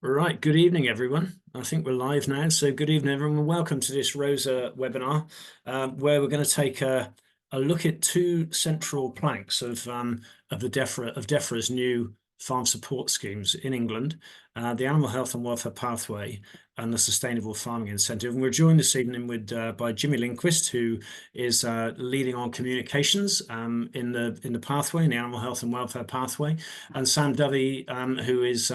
Right, good evening, everyone. I think we're live now. So good evening, everyone. Welcome to this RoSA webinar, where we're going to take a look at two central planks of DEFRA's new farm support schemes in England, the Animal Health and Welfare Pathway and the Sustainable Farming Incentive. And we're joined this evening by Jimmy Lindquist, who is leading on communications in the pathway, in the Animal Health and Welfare Pathway, and Sam Dovey, who is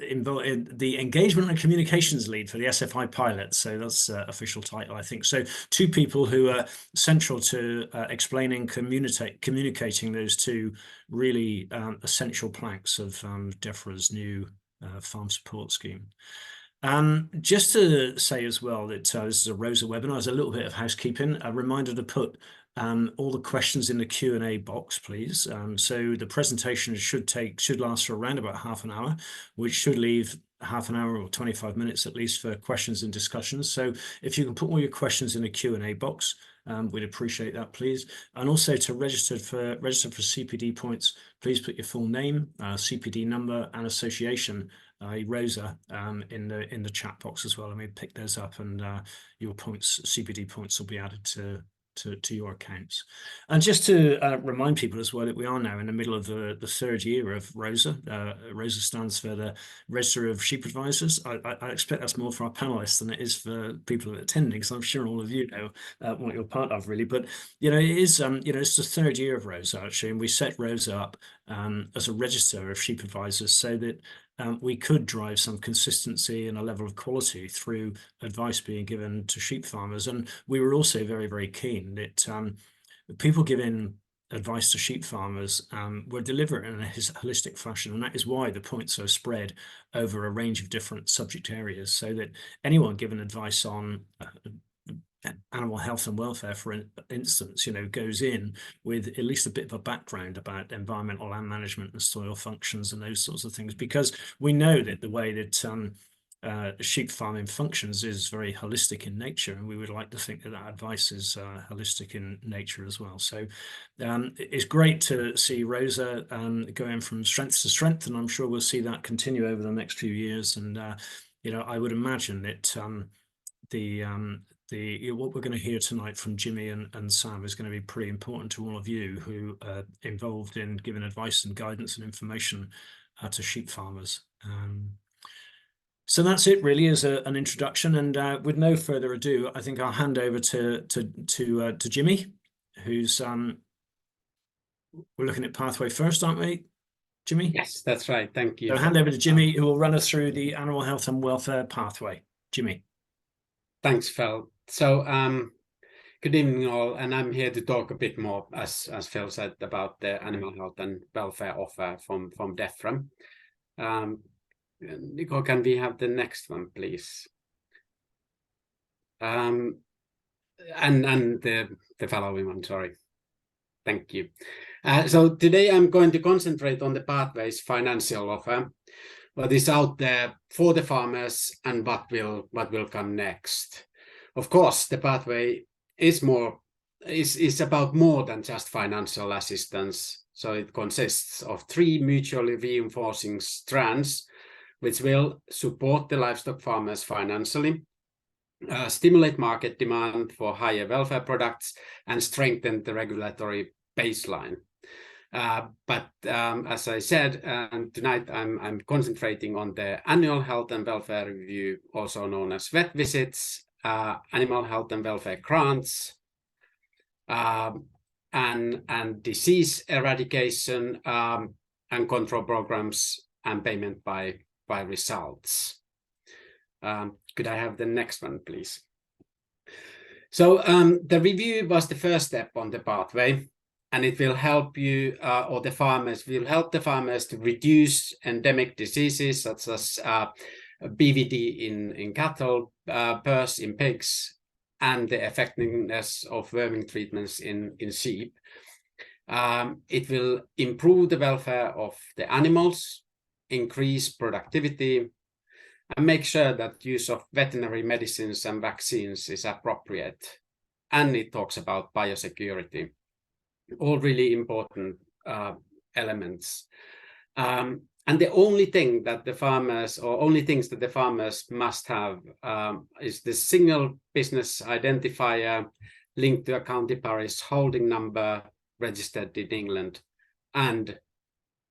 involved in the engagement and communications lead for the SFI pilot. So that's official title, I think. So two people who are central to explaining, communicating those two really essential planks of DEFRA's new farm support scheme. Just to say as well that this is a RoSA webinar, as a little bit of housekeeping, a reminder to put all the questions in the Q&A box, please. So the presentation should last for around about half an hour, which should leave half an hour or 25 minutes at least for questions and discussions. So if you can put all your questions in the Q&A box, we'd appreciate that, please. And also to register for CPD points, please put your full name, CPD number, and association, RoSA, in the chat box as well, and we pick those up, and your points, CPD points, will be added to your accounts. And just to remind people as well that we are now in the middle of the third year of RoSA. RoSA stands for the Register of Sheep Advisors. I expect that's more for our panelists than it is for people who are attending, because I'm sure all of you know what you're part of, really. But it is it's the third year of RoSA, actually, and we set RoSA up as a register of sheep advisors so that we could drive some consistency and a level of quality through advice being given to sheep farmers. And we were also very, very keen that people giving advice to sheep farmers were delivered in a holistic fashion. And that is why the points are spread over a range of different subject areas, so that anyone given advice on animal health and welfare, for instance, goes in with at least a bit of a background about environmental land management and soil functions and those sorts of things, because we know that the way that sheep farming functions is very holistic in nature, and we would like to think that that advice is holistic in nature as well. So it's great to see RoSA going from strength to strength, and I'm sure we'll see that continue over the next few years. And I would imagine that what we're going to hear tonight from Jimmy and Sam is going to be pretty important to all of you who are involved in giving advice and guidance and information to sheep farmers. So that's it, really, as an introduction. And with no further ado, I think I'll hand over to Jimmy, who's we're looking at pathway first, aren't we, Jimmy? Yes, that's right. Thank you. So hand over to Jimmy, who will run us through the animal health and welfare pathway. Jimmy. Thanks, Phil. So good evening all, and I'm here to talk a bit more, as Phil said, about the animal health and welfare offer from DEFRA. Nico, can we have the next one, please? And the following one, sorry. Thank you. So today I'm going to concentrate on the pathway's financial offer, what is out there for the farmers and what will come next. Of course, the pathway is about more than just financial assistance. So it consists of 3 mutually reinforcing strands, which will support the livestock farmers financially, stimulate market demand for higher welfare products, and strengthen the regulatory baseline. But as I said, tonight I'm concentrating on the annual health and welfare review, also known as vet visits, animal health and welfare grants, and disease eradication and control programs, and payment by results. Could I have the next one, please? So the review was the first step on the pathway, and it will help you, or the farmers will help the farmers to reduce endemic diseases such as BVD in cattle, PRRS in pigs, and the effectiveness of worming treatments in sheep. It will improve the welfare of the animals, increase productivity, and make sure that use of veterinary medicines and vaccines is appropriate. And it talks about biosecurity. All really important elements. And the only thing that the farmers, or only things that the farmers must have, is the single business identifier linked to a county parish holding number registered in England, and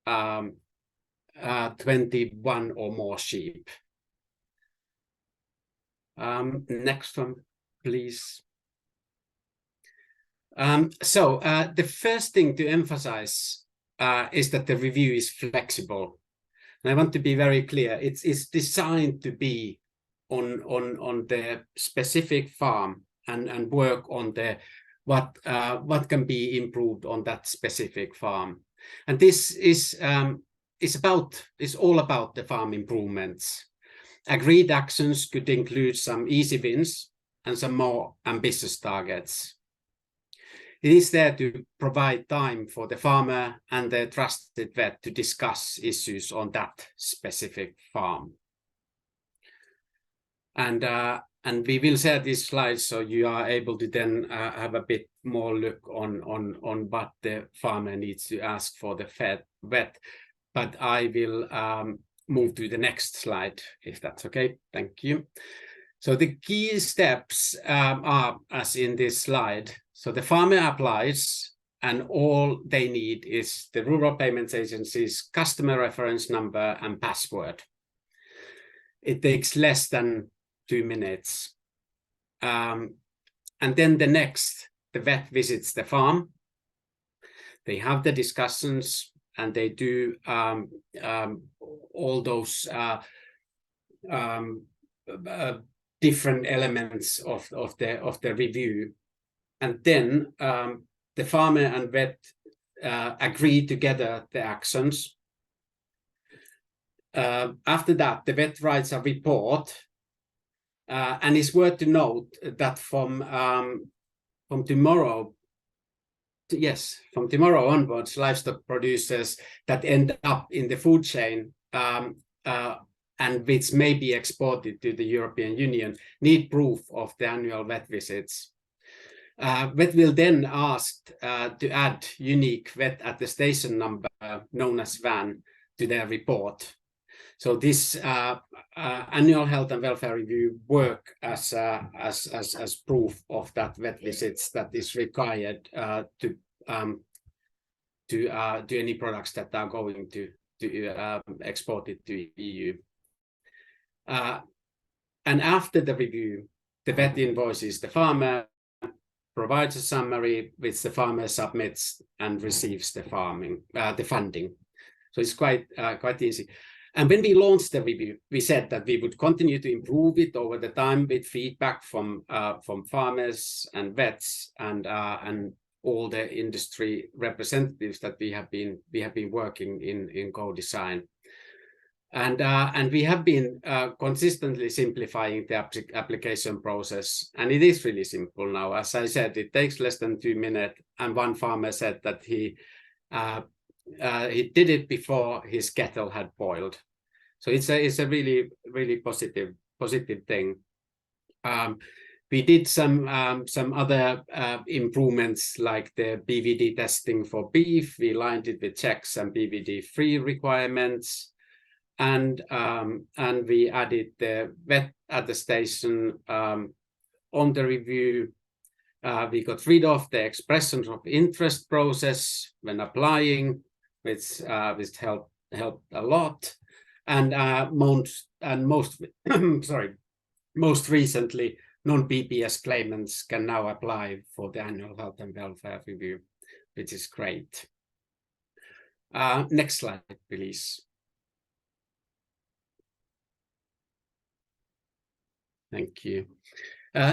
21 or more sheep. Next one, please. So the first thing to emphasize is that the review is flexible. And I want to be very clear, it's designed to be on the specific farm and work on the what can be improved on that specific farm. And this is all about the farm improvements. Agreed actions could include some easy wins and some more ambitious targets. It is there to provide time for the farmer and the trusted vet to discuss issues on that specific farm. And we will share these slides so you are able to then have a bit more look on what the farmer needs to ask for the vet. But I will move to the next slide, if that's okay. Thank you. So the key steps are as in this slide. So the farmer applies, and all they need is the Rural Payments Agency's customer reference number and password. It takes less than 2 minutes. And then the vet visits the farm. They have the discussions, and they do all those different elements of the review. And then the farmer and vet agree together the actions. After that, the vet writes a report, and it's worth to note that from tomorrow onwards, livestock producers that end up in the food chain and which may be exported to the European Union need proof of the annual vet visits. Vet will then ask to add unique vet attestation number known as VAN to their report. So this annual health and welfare review work as proof of that vet visits that is required to any products that are going to exported to EU. And after the review, the vet invoices the farmer, provides a summary which the farmer submits and receives the funding. So it's quite easy. And when we launched the review, we said that we would continue to improve it over the time with feedback from farmers and vets and all the industry representatives that we have been working in co-design. And we have been consistently simplifying the application process, and it is really simple now. As I said, it takes less than 2 minutes, and one farmer said that he did it before his kettle had boiled. So it's a really positive thing. We did some other improvements like the BVD testing for beef. We aligned it with checks and BVD-free requirements. And we added the vet attestation on the review. We got rid of the expressions of interest process when applying, which helped a lot. And most recently, non-PPS claimants can now apply for the annual health and welfare review, which is great. Next slide, please. Thank you.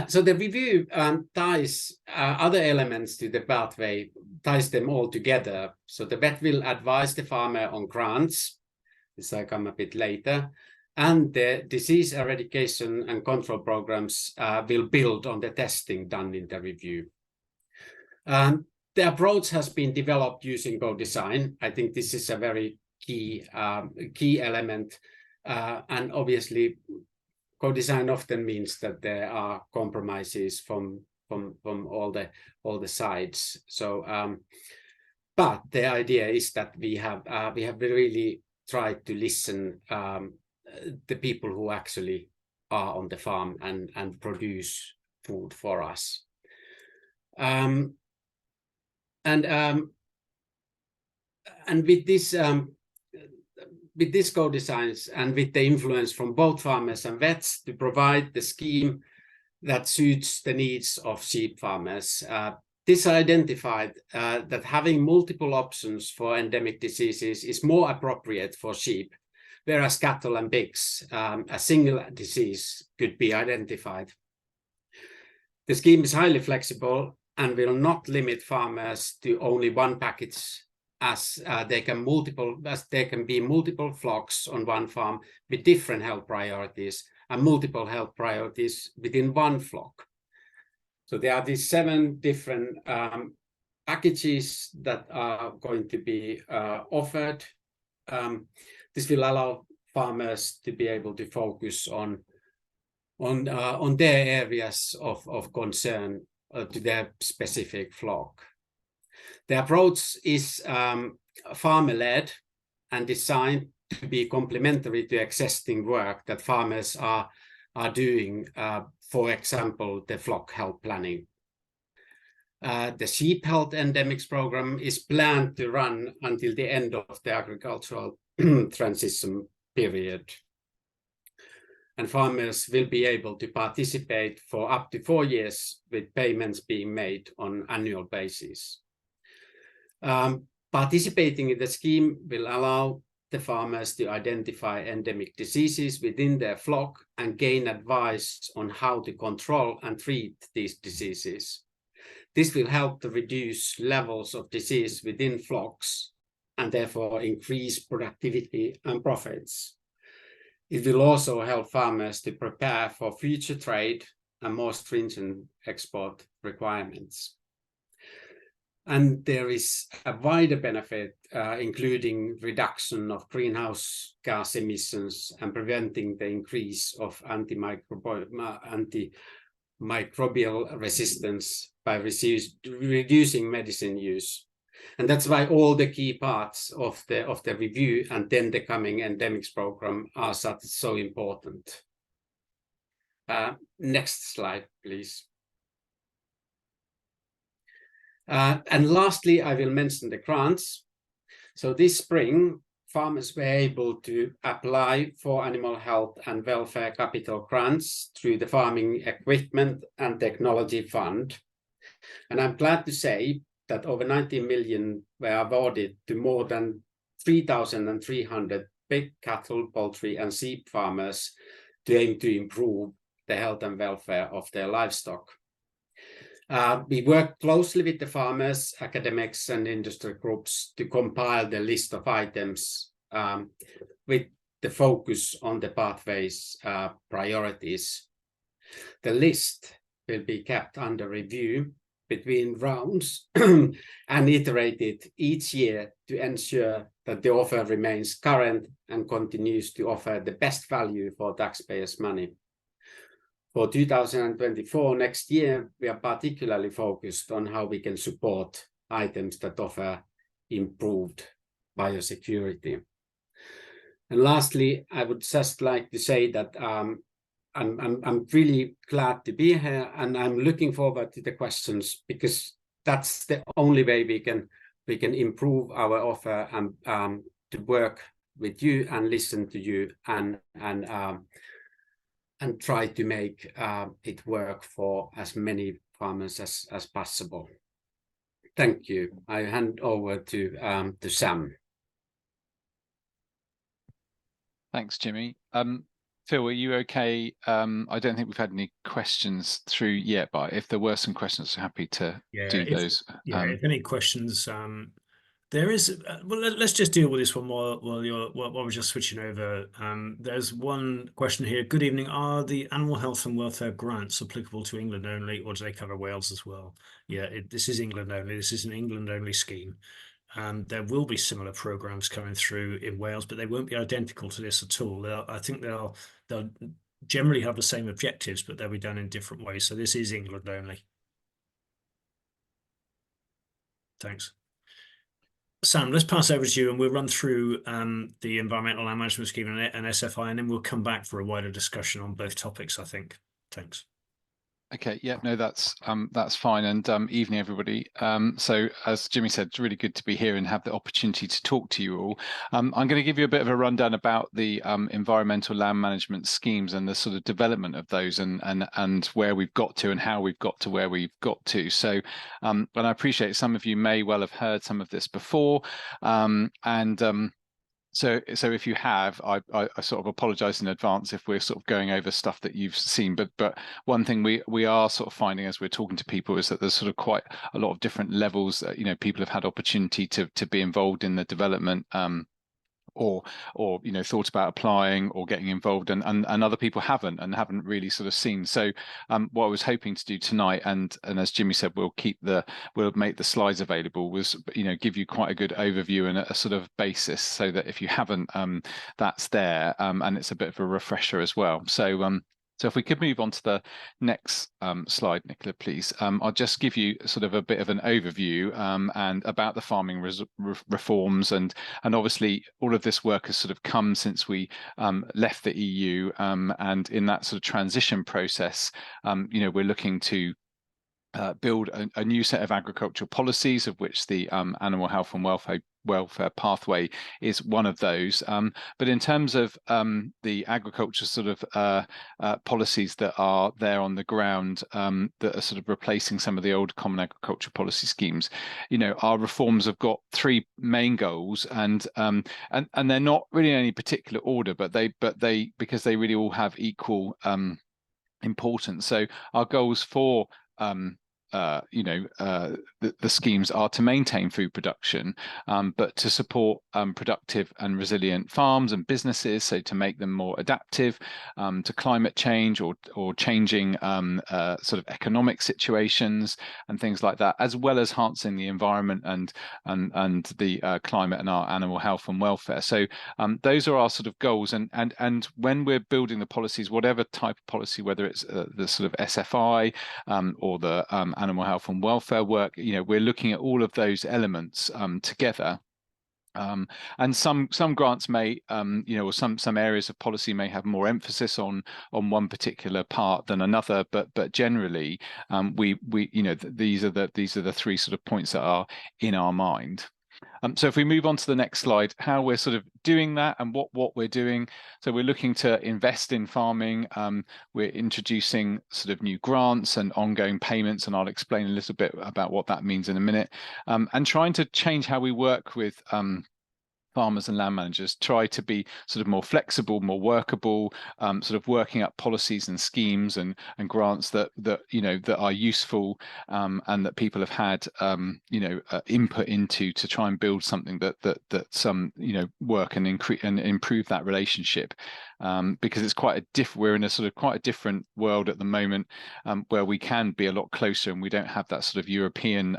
So the review ties other elements to the pathway, ties them all together. So the vet will advise the farmer on grants, this will come a bit later, and the disease eradication and control programs will build on the testing done in the review. The approach has been developed using co-design. I think this is a very key element, and obviously co-design often means that there are compromises from all the sides. So, but the idea is that we have really try to listen the people who actually are on the farm and produce food for us. And with this co-designs and with the influence from both farmers and vets to provide the scheme that suits the needs of sheep farmers, this identified that having multiple options for endemic diseases is more appropriate for sheep, whereas cattle and pigs, a single disease could be identified. The scheme is highly flexible and will not limit farmers to only one package, as there can be multiple flocks on one farm with different health priorities and multiple health priorities within one flock. So there are these 7 different packages that are going to be offered. This will allow farmers to be able to focus on their areas of concern to their specific flock. The approach is farmer-led and designed to be complementary to existing work that farmers are doing, for example, the flock health planning. The sheep health endemics program is planned to run until the end of the agricultural transition period. And farmers will be able to participate for up to 4 years, with payments being made on annual basis. Participating in the scheme will allow the farmers to identify endemic diseases within their flock and gain advice on how to control and treat these diseases. This will help to reduce levels of disease within flocks and therefore increase productivity and profits. It will also help farmers to prepare for future trade and more stringent export requirements. And there is a wider benefit, including reduction of greenhouse gas emissions and preventing the increase of antimicrobial resistance by reducing medicine use. And that's why all the key parts of the review and then the coming endemics program are so important. Next slide, please. And lastly, I will mention the grants. So this spring, farmers were able to apply for animal health and welfare capital grants through the Farming Equipment and Technology Fund. And I'm glad to say that over 90 million were awarded to more than 3,300 pig, cattle, poultry, and sheep farmers to aim to improve the health and welfare of their livestock. We work closely with the farmers, academics, and industry groups to compile the list of items with the focus on the pathways priorities. The list will be kept under review between rounds and iterated each year to ensure that the offer remains current and continues to offer the best value for taxpayers' money. For 2024, next year, we are particularly focused on how we can support items that offer improved biosecurity. And lastly, I would just like to say that I'm really glad to be here, and I'm looking forward to the questions, because that's the only way we can improve our offer and to work with you and listen to you and try to make it work for as many farmers as possible. Thank you. I hand over to Sam. Thanks, Jimmy. Phil, are you okay? I don't think we've had any questions through yet, but if there were some questions, I'm happy to do those. If any questions, there is. Well, let's just deal with this one while we're just switching over. There's one question here. Good evening. Are the animal health and welfare grants applicable to England only, or do they cover Wales as well? Yeah, this is England only. This is an England only scheme. There will be similar programs coming through in Wales, but they won't be identical to this at all. I think they'll generally have the same objectives, but they'll be done in different ways. So this is England only. Thanks. Sam, let's pass over to you and we'll run through the Environmental Land Management Scheme and SFI, and then we'll come back for a wider discussion on both topics, I think. Thanks. Okay, yeah, no, that's fine. And evening, everybody. So as Jimmy said, it's really good to be here and have the opportunity to talk to you all. I'm going to give you a bit of a rundown about the environmental land management schemes and the sort of development of those, and where we've got to and how we've got to where we've got to. So, and I appreciate some of you may well have heard some of this before, So if you have, I sort of apologise in advance if we're sort of going over stuff that you've seen. But one thing we are sort of finding as we're talking to people is that there's sort of quite a lot of different levels that, you know, people have had opportunity to be involved in the development, or you know, thought about applying or getting involved, and other people haven't really sort of seen. So what I was hoping to do tonight, and as Jimmy said, we'll make the slides available, was, you know, give you quite a good overview and a sort of basis, so that if you haven't, that's there, and it's a bit of a refresher as well. So if we could move on to the next slide, Nicola, please. I'll just give you sort of a bit of an overview and about the farming reforms, and obviously all of this work has sort of come since we left the EU, and in that sort of transition process, you know, we're looking to build a new set of agricultural policies, of which the animal health and welfare pathway is one of those. But in terms of the agriculture sort of policies that are there on the ground, that are sort of replacing some of the old common agricultural policy schemes, you know, our reforms have got three main goals, and they're not really in any particular order, but they because they really all have equal importance. So our goals for the schemes are to maintain food production, but to support productive and resilient farms and businesses, so to make them more adaptive to climate change or changing sort of economic situations and things like that, as well as enhancing the environment and the climate and our animal health and welfare. So those are our sort of goals, and when we're building the policies, whatever type of policy, whether it's the sort of SFI or the animal health and welfare work, you know, we're looking at all of those elements together. And some grants may, you know, or some areas of policy may have more emphasis on one particular part than another, but generally, we you know, these are the three sort of points that are in our mind. So if we move on to the next slide, how we're sort of doing that and what we're doing. So we're looking to invest in farming. We're introducing sort of new grants and ongoing payments, and I'll explain a little bit about what that means in a minute. And trying to change how we work with farmers and land managers, try to be sort of more flexible, more workable, sort of working up policies and schemes and grants that you know, that are useful, and that people have had you know, input into, to try and build something that some, you know, work and increase and improve that relationship, because it's we're in a sort of quite a different world at the moment, where we can be a lot closer, and we don't have that sort of European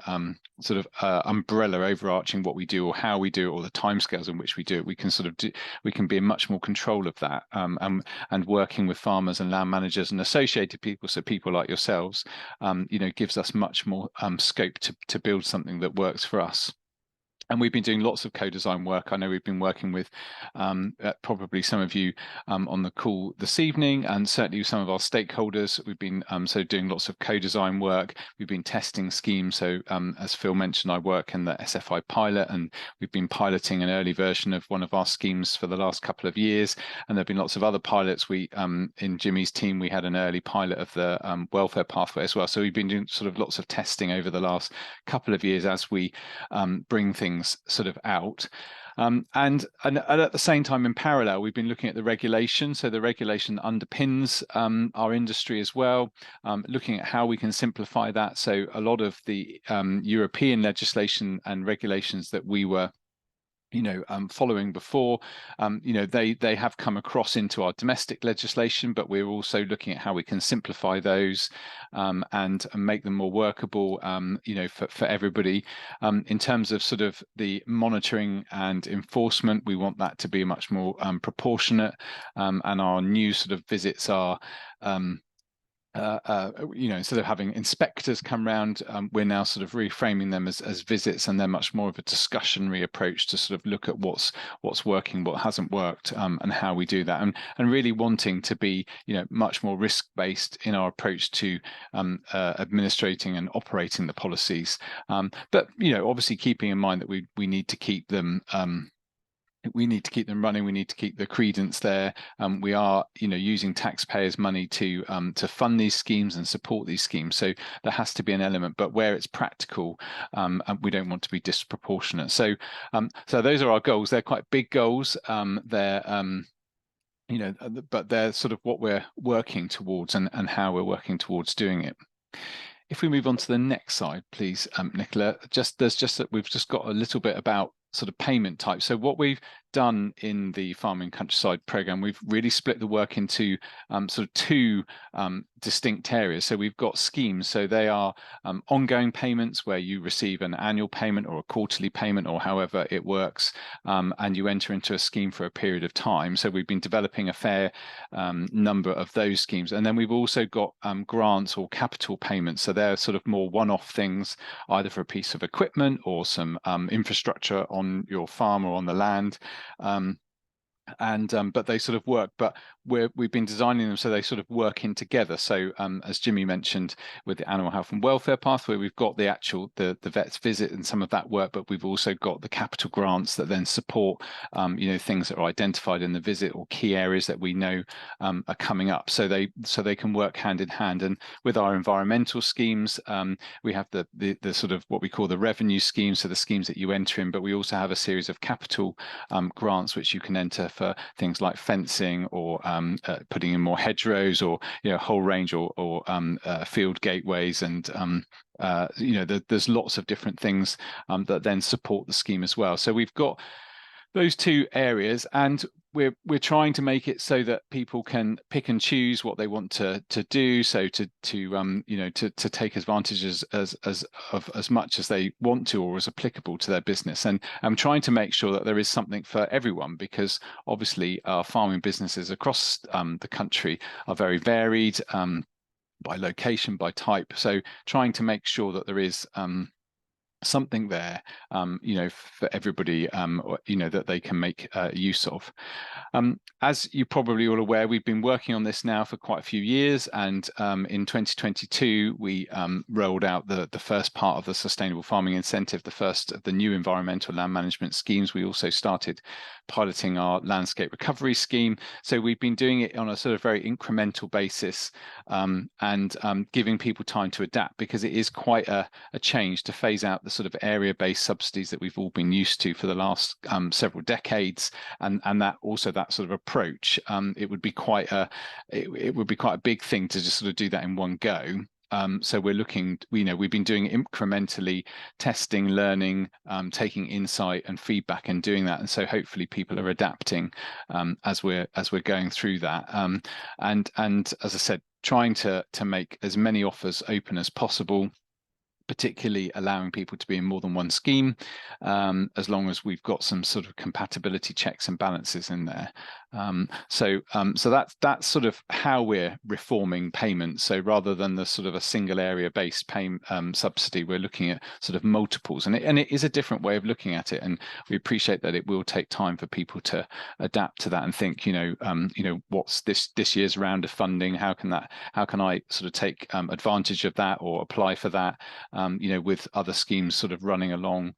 sort of umbrella overarching what we do or how we do it or the timescales in which we do it. We can sort of we can be in much more control of that, and working with farmers and land managers and associated people, so people like yourselves, you know, gives us much more scope to build something that works for us. And we've been doing lots of co-design work. I know we've been working with probably some of you on the call this evening, and certainly some of our stakeholders. We've been so doing lots of co-design work. We've been testing schemes. So as Phil mentioned, I work in the SFI pilot, and we've been piloting an early version of one of our schemes for the last couple of years. And there have been lots of other pilots. We in Jimmy's team, we had an early pilot of the welfare pathway as well. So we've been doing sort of lots of testing over the last couple of years as we bring things sort of out. And at the same time, in parallel, we've been looking at the regulation. So the regulation underpins our industry as well, looking at how we can simplify that. So a lot of the European legislation and regulations that we were, you know, following before, you know, they have come across into our domestic legislation, but we're also looking at how we can simplify those and make them more workable, you know, for everybody. In terms of sort of the monitoring and enforcement, we want that to be much more proportionate, and our new sort of visits are instead of having inspectors come round, we're now sort of reframing them as visits, and they're much more of a discussionary approach to sort of look at what's working, what hasn't worked, and how we do that, and really wanting to be, much more risk-based in our approach to administrating and operating the policies. But obviously keeping in mind that we need to keep them. We need to keep them running. We need to keep the credence there. We are, using taxpayers' money to fund these schemes and support these schemes. So there has to be an element, but where it's practical, we don't want to be disproportionate. So, so those are our goals. They're quite big goals. They're but they're sort of what we're working towards and how we're working towards doing it. If we move on to the next slide, please, Nicola, we've just got a little bit about sort of payment types. So what we've done in the Farming Countryside program, we've really split the work into sort of two distinct areas. So we've got schemes. So they are ongoing payments where you receive an annual payment or a quarterly payment or however it works, and you enter into a scheme for a period of time. So we've been developing a fair number of those schemes. And then we've also got grants or capital payments. So they're sort of more one-off things, either for a piece of equipment or some infrastructure on your farm or on the land. But they sort of work, but we've been designing them so they sort of work in together. So as Jimmy mentioned, with the animal health and welfare pathway, we've got the actual the vet's visit and some of that work, but we've also got the capital grants that then support things that are identified in the visit or key areas that we know are coming up. So they can work hand in hand. And with our environmental schemes, we have the sort of what we call the revenue schemes, so the schemes that you enter in, but we also have a series of capital grants which you can enter for things like fencing or putting in more hedgerows or a whole range or field gateways, and there's lots of different things that then support the scheme as well. So we've got those two areas, and we're trying to make it so that people can pick and choose what they want to do. So to take advantage of as much as they want to or as applicable to their business. And I'm trying to make sure that there is something for everyone, because obviously our farming businesses across the country are very varied by location, by type. So trying to make sure that there is something there, for everybody, that they can make use of. As you're probably all aware, we've been working on this now for quite a few years, and in 2022 we rolled out the first part of the Sustainable Farming Incentive, the first of the new environmental land management schemes. We also started piloting our landscape recovery scheme. So we've been doing it on a sort of very incremental basis, and giving people time to adapt, because it is quite a change to phase out the sort of area-based subsidies that we've all been used to for the last several decades, and that sort of approach. It would be quite a big thing to just sort of do that in one go. So we're looking, we've been doing incrementally, testing, learning, taking insight and feedback and doing that. And so hopefully people are adapting as we're going through that. And as I said, trying to make as many offers open as possible, particularly allowing people to be in more than one scheme, as long as we've got some sort of compatibility checks and balances in there. So that's sort of how we're reforming payments. So rather than the sort of a single area based subsidy, we're looking at sort of multiples, and it is a different way of looking at it. And we appreciate that it will take time for people to adapt to that and think, what's this year's round of funding? How can I sort of take advantage of that or apply for that? With other schemes sort of running along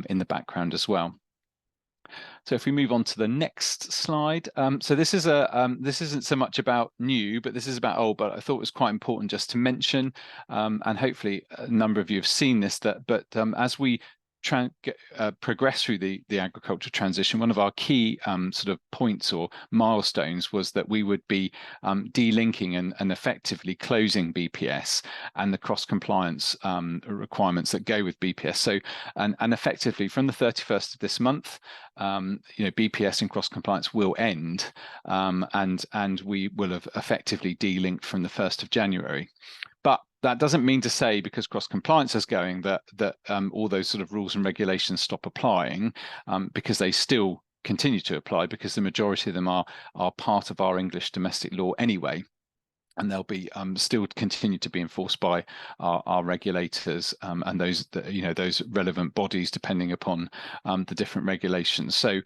in the background as well. So if we move on to the next slide, so this isn't so much about new, but this is about old. But I thought it was quite important just to mention, and hopefully a number of you have seen this. As we progress through the agriculture transition, one of our key sort of points or milestones was that we would be delinking and effectively closing BPS and the cross-compliance requirements that go with BPS. So and effectively from the 31st of this month, BPS and cross-compliance will end, and we will have effectively delinked from the 1st of January. But that doesn't mean to say, because cross-compliance is going, that all those sort of rules and regulations stop applying, because they still continue to apply, because the majority of them are part of our English domestic law anyway. and they'll be still continue to be enforced by our regulators and those those relevant bodies, depending upon the different regulations. So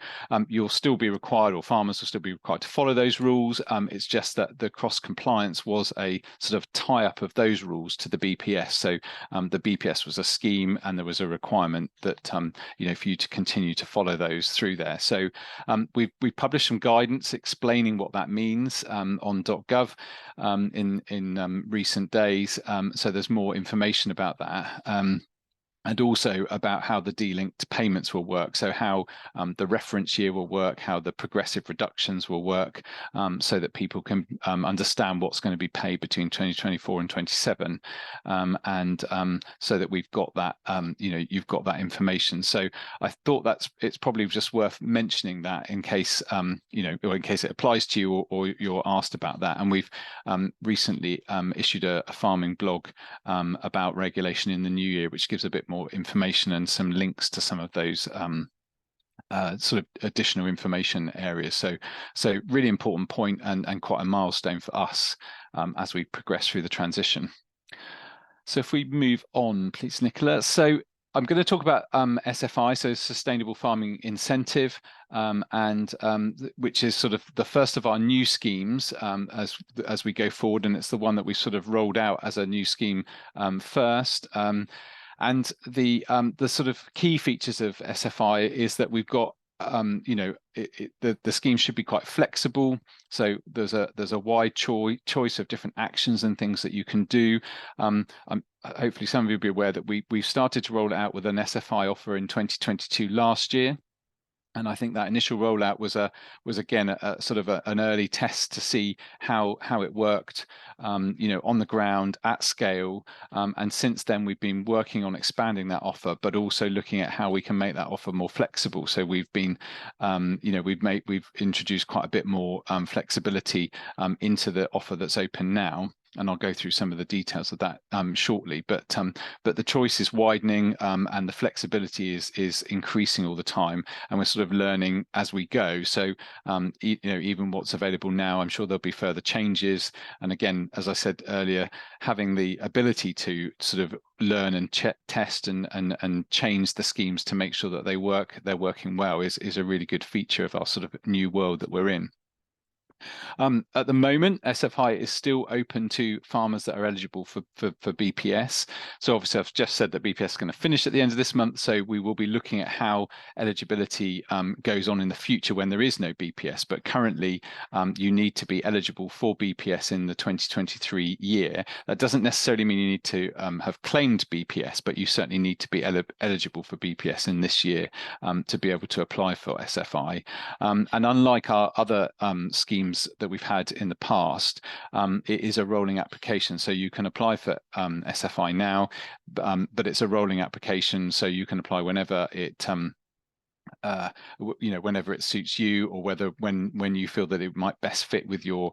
you'll still be required, or farmers will still be required to follow those rules. It's just that the cross compliance was a sort of tie-up of those rules to the BPS. So the BPS was a scheme, and there was a requirement that for you to continue to follow those through there. So we've published some guidance explaining what that means on .gov. In recent days, so there's more information about that. And also about how the delinked payments will work. So how the reference year will work, how the progressive reductions will work, so that people can understand what's going to be paid between 2024 and 27, and so that we've got that, you've got that information. So I thought it's probably just worth mentioning that in case, or in case it applies to you, or you're asked about that. And we've recently issued a farming blog about regulation in the new year, which gives a bit more information and some links to some of those sort of additional information areas. So really important point, and quite a milestone for us as we progress through the transition. So if we move on, please, Nicola. So I'm going to talk about SFI, so Sustainable Farming Incentive, which is sort of the first of our new schemes as we go forward, and it's the one that we sort of rolled out as a new scheme first. And the sort of key features of SFI is that we've got the scheme should be quite flexible. So there's a wide choice of different actions and things that you can do. Hopefully some of you will be aware that we started to roll it out with an SFI offer in 2022 last year. And I think that initial rollout was again a sort of an early test to see how it worked, on the ground at scale. And since then, we've been working on expanding that offer, but also looking at how we can make that offer more flexible. So we've been, we've introduced quite a bit more flexibility into the offer that's open now. And I'll go through some of the details of that shortly. But the choice is widening, and the flexibility is increasing all the time, and we're sort of learning as we go. So even what's available now, I'm sure there'll be further changes. And again, as I said earlier, having the ability to sort of learn and test and change the schemes to make sure that they're working well is a really good feature of our sort of new world that we're in. At the moment, SFI is still open to farmers that are eligible for BPS. So obviously, I've just said that BPS is going to finish at the end of this month. So we will be looking at how eligibility goes on in the future when there is no BPS. But currently, you need to be eligible for BPS in the 2023 year. That doesn't necessarily mean you need to have claimed BPS, but you certainly need to be eligible for BPS in this year to be able to apply for SFI. And unlike our other schemes that we've had in the past, it is a rolling application, so you can apply for SFI now, but it's a rolling application, so you can apply whenever it whenever it suits you, or when you feel that it might best fit with your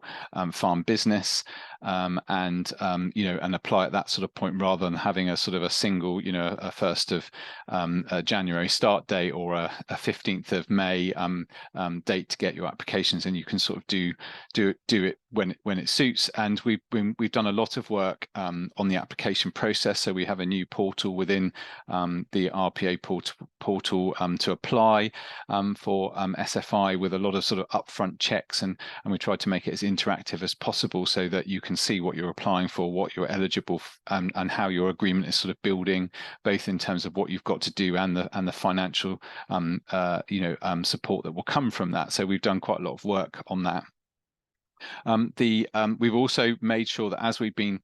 farm business, and apply at that sort of point, rather than having a sort of a single, a 1st of January start date, or a 15th of May date to get your applications, and you can sort of do it when it suits. And we've done a lot of work on the application process. So we have a new portal within the RPA portal to apply for SFI, with a lot of sort of upfront checks, and we tried to make it as interactive as possible, so that you can see what you're applying for, what you're eligible for, and how your agreement is sort of building, both in terms of what you've got to do and the financial support that will come from that. So we've done quite a lot of work on that. We've also made sure that as we've been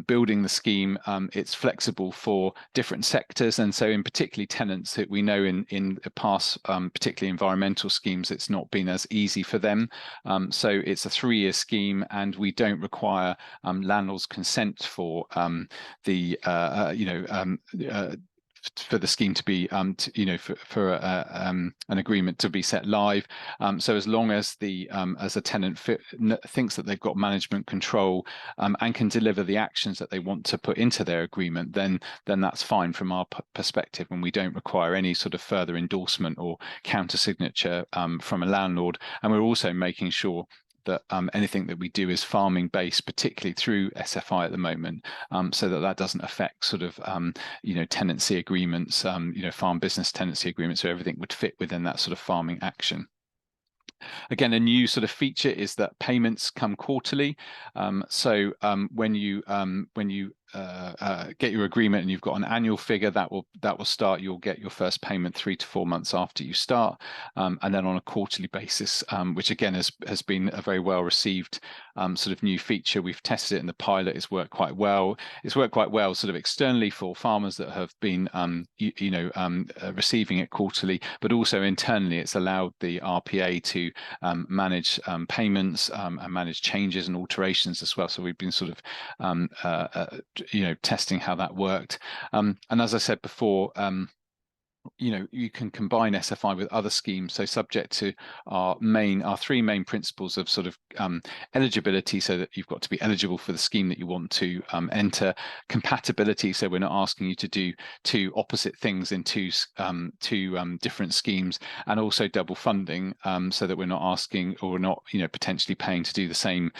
building the scheme, it's flexible for different sectors, and so in particularly tenants that we know in the past, particularly environmental schemes, it's not been as easy for them. So it's a 3-year scheme, and we don't require landlords' consent for for the scheme to be, for an agreement to be set live. So as long as as a tenant thinks that they've got management control and can deliver the actions that they want to put into their agreement, then that's fine from our perspective, and we don't require any sort of further endorsement or counter signature from a landlord. And we're also making sure that anything that we do is farming based, particularly through SFI at the moment, so that doesn't affect sort of tenancy agreements, farm business tenancy agreements, so everything would fit within that sort of farming action. Again, a new sort of feature is that payments come quarterly. When you get your agreement and you've got an annual figure, that will start. You'll get your first payment 3 to 4 months after you start, and then on a quarterly basis, which again has been a very well received sort of new feature. We've tested it in the pilot. It's worked quite well. It's worked quite well sort of externally for farmers that have been receiving it quarterly, but also internally, it's allowed the RPA to manage payments and manage changes and alterations as well. So we've been sort of testing how that worked. And as I said before, you can combine SFI with other schemes. So subject to our 3 main principles of sort of eligibility, so that you've got to be eligible for the scheme that you want to enter. Compatibility, so we're not asking you to do 2 opposite things in two different schemes. And also double funding, so that we're not asking, or we're not potentially paying to do the same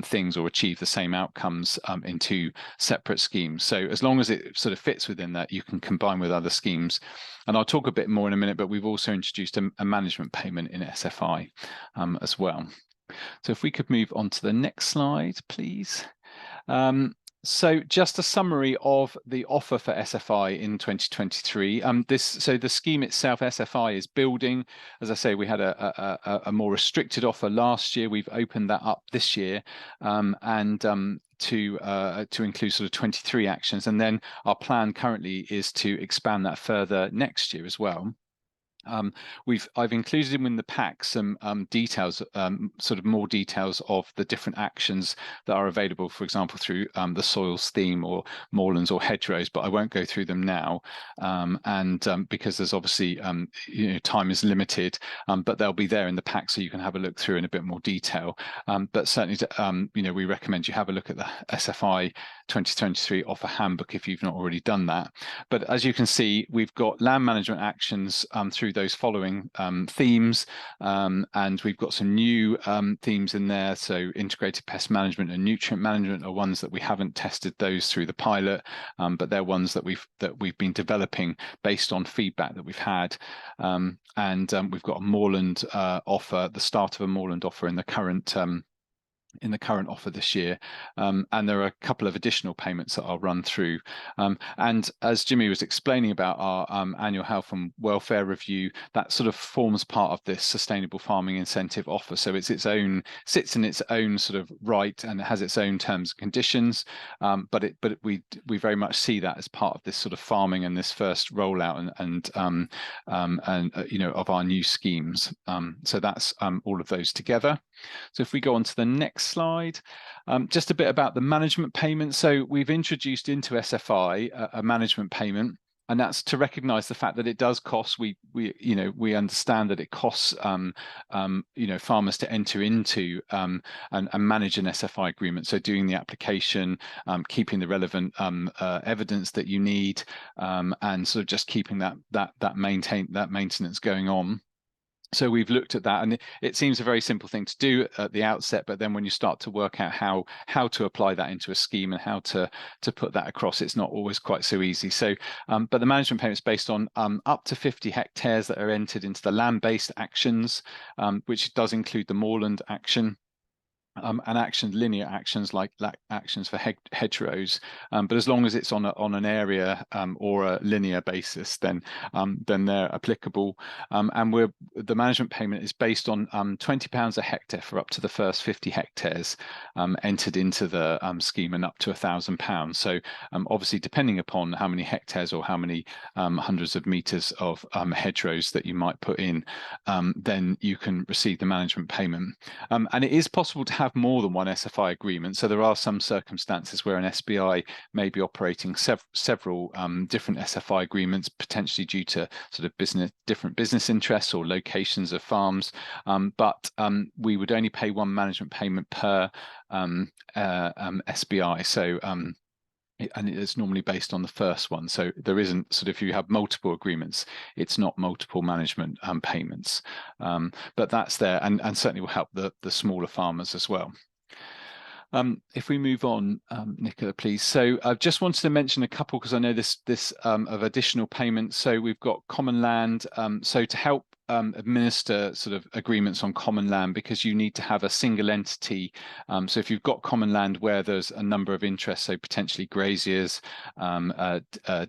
things or achieve the same outcomes in 2 separate schemes. So as long as it sort of fits within that, you can combine with other schemes. And I'll talk a bit more in a minute, but we've also introduced a management payment in SFI as well. So if we could move on to the next slide, please. So just a summary of the offer for SFI in 2023. So the scheme itself, SFI, is building. As I say, we had a more restricted offer last year. We've opened that up this year, to include sort of 23 actions, and then our plan currently is to expand that further next year as well. I've included in the pack some details, sort of more details of the different actions that are available, for example, through the soils theme or moorlands or hedgerows, but I won't go through them now, because there's obviously time is limited, but they'll be there in the pack so you can have a look through in a bit more detail. But certainly, we recommend you have a look at the SFI 2023 offer handbook if you've not already done that. But as you can see, we've got land management actions through those following themes, and we've got some new themes in there. So integrated pest management and nutrient management are ones that we haven't tested those through the pilot, but they're ones that we've been developing based on feedback that we've had. And we've got a moorland offer, the start of a moorland offer in the current offer this year, and there are a couple of additional payments that I'll run through. And as Jimmy was explaining about our annual health and welfare review, that sort of forms part of this sustainable farming incentive offer. So it's sits in its own sort of right, and it has its own terms and conditions. But we very much see that as part of this sort of farming and this first rollout and of our new schemes. So that's all of those together. So if we go on to the next slide, just a bit about the management payment. So we've introduced into SFI a management payment, and that's to recognise the fact that it does cost. We understand that it costs farmers to enter into and manage an SFI agreement. So doing the application, keeping the relevant evidence that you need, and sort of just keeping that maintenance going on. So we've looked at that, and it seems a very simple thing to do at the outset, but then when you start to work out how to apply that into a scheme and how to put that across, it's not always quite so easy. So, but the management payment is based on up to 50 hectares that are entered into the land-based actions, which does include the moorland action. And linear actions like actions for hedgerows, but as long as it's on an area or a linear basis, then they're applicable. And the management payment is based on £20 a hectare for up to the first 50 hectares entered into the scheme, and up to £1,000. So obviously, depending upon how many hectares or how many hundreds of meters of hedgerows that you might put in, then you can receive the management payment. And it is possible to have more than one SFI agreement. So there are some circumstances where an SBI may be operating several different SFI agreements, potentially due to sort of different business interests or locations of farms. But we would only pay one management payment per SBI. So and it's normally based on the first one. So there isn't sort of, if you have multiple agreements, it's not multiple management payments. But that's there, and certainly will help the smaller farmers as well. If we move on, Nicola, please. So I just wanted to mention a couple, because I know this of additional payments. So we've got common land. So to help administer sort of agreements on common land, because you need to have a single entity. So if you've got common land where there's a number of interests, so potentially graziers,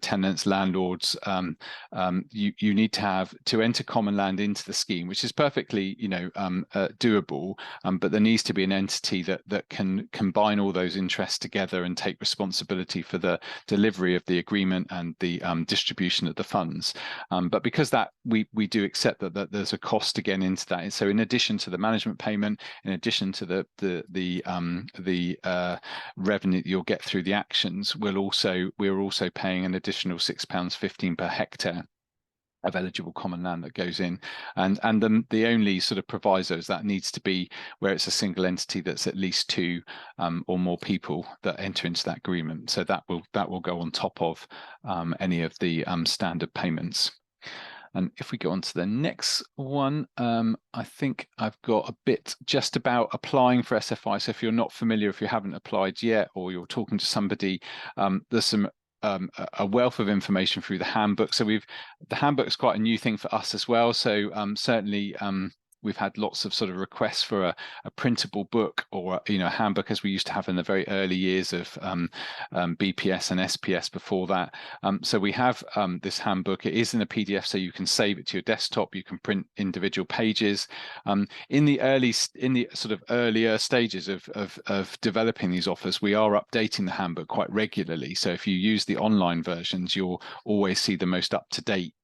tenants, landlords, you need to have to enter common land into the scheme, which is perfectly, doable. But there needs to be an entity that can combine all those interests together and take responsibility for the delivery of the agreement and the distribution of the funds. But because that we do accept that there's a cost again into that. So in addition to the management payment, in addition to the revenue that you'll get through the actions, we're also paying an additional £6.15 per hectare of eligible common land that goes in, and the only sort of proviso is that needs to be where it's a single entity that's at least two or more people that enter into that agreement. So that will go on top of any of the standard payments. And if we go on to the next one, I think I've got a bit just about applying for SFI. So if you're not familiar, if you haven't applied yet, or you're talking to somebody, there's some a wealth of information through the handbook. So the handbook is quite a new thing for us as well. So certainly we've had lots of sort of requests for a printable book, or a handbook, as we used to have in the very early years of BPS and SPS before that. So we have this handbook. It is in a PDF, so you can save it to your desktop. You can print individual pages. In the sort of earlier stages of developing these offers, we are updating the handbook quite regularly. So if you use the online versions, you'll always see the most up-to-date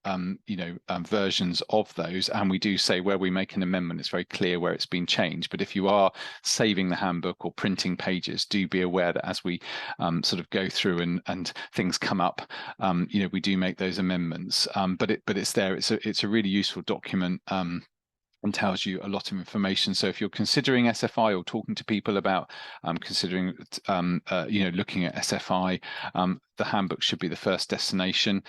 versions of those. And we do say where we make an amendment, it's very clear where it's been changed. But if you are saving the handbook or printing pages, do be aware that as we sort of go through and things come up, we do make those amendments. But it's there. It's a really useful document. And tells you a lot of information. So if you're considering SFI or talking to people about considering, looking at SFI, the handbook should be the first destination.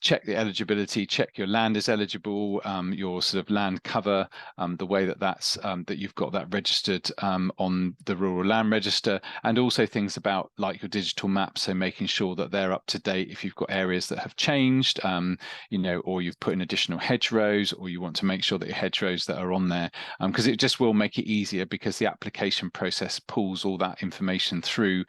Check the eligibility, check your land is eligible, your sort of land cover, the way that you've got that registered on the Rural Land Register, and also things about like your digital maps, so making sure that they're up to date if you've got areas that have changed, or you've put in additional hedgerows, or you want to make sure that your hedgerows that are on there, because it just will make it easier, because the application process pulls all that information through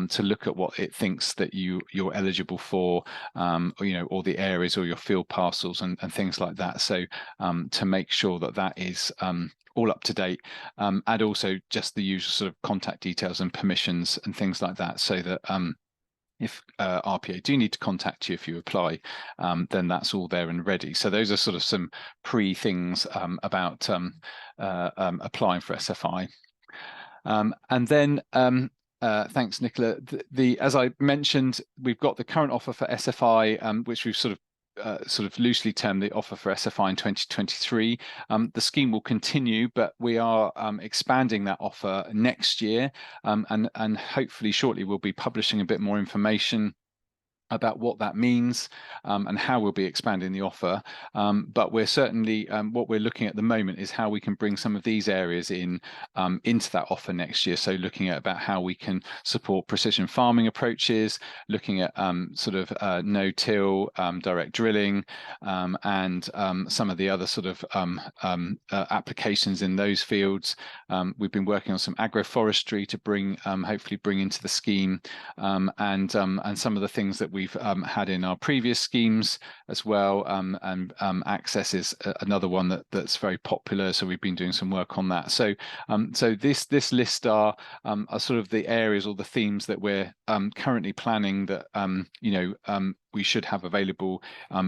to look at what it thinks that you're eligible for, or the areas or your field parcels and things like that. So to make sure that is all up to date, and also just the usual sort of contact details and permissions and things like that, so that if RPA do need to contact you if you apply, then that's all there and ready. So those are sort of some things about applying for SFI. And then thanks, Nicola. As I mentioned, we've got the current offer for SFI, which we've sort of loosely termed the offer for SFI in 2023. The scheme will continue, but we are expanding that offer next year, and hopefully shortly we'll be publishing a bit more information about what that means and how we'll be expanding the offer. But we're certainly, what we're looking at the moment is how we can bring some of these areas into that offer next year. So looking at about how we can support precision farming approaches, looking at sort of no-till, direct drilling, and some of the other sort of applications in those fields. We've been working on some agroforestry to hopefully bring into the scheme, and some of the things that we've had in our previous schemes as well, and access is another one that's very popular, so we've been doing some work on that. So this list are sort of the areas or the themes that we're currently planning that we should have available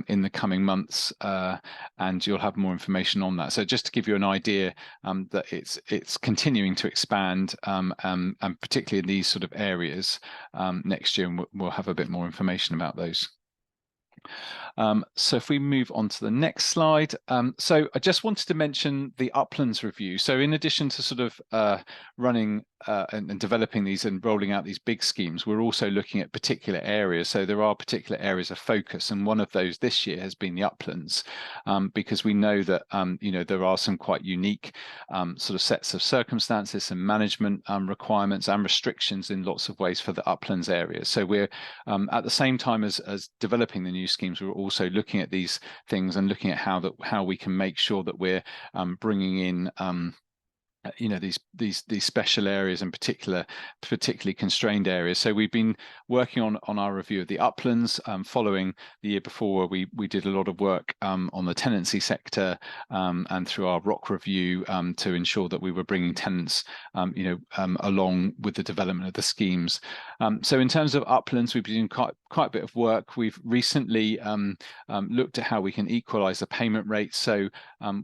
in the coming months, and you'll have more information on that. So just to give you an idea that it's continuing to expand, and particularly in these sort of areas next year, and we'll have a bit more information about those. So if we move on to the next slide, so I just wanted to mention the uplands review. So in addition to sort of running and developing these and rolling out these big schemes, we're also looking at particular areas. So there are particular areas of focus, and one of those this year has been the uplands, because we know that there are some quite unique sort of sets of circumstances and management requirements and restrictions in lots of ways for the uplands areas. So we're at the same time as developing the new schemes, we're also looking at these things and looking at how we can make sure that we're bringing in these special areas and particularly constrained areas. So we've been working on our review of the uplands, following the year before where we did a lot of work on the tenancy sector and through our ROC review to ensure that we were bringing tenants along with the development of the schemes. So in terms of uplands, we've been doing quite a bit of work. We've recently looked at how we can equalise the payment rates. So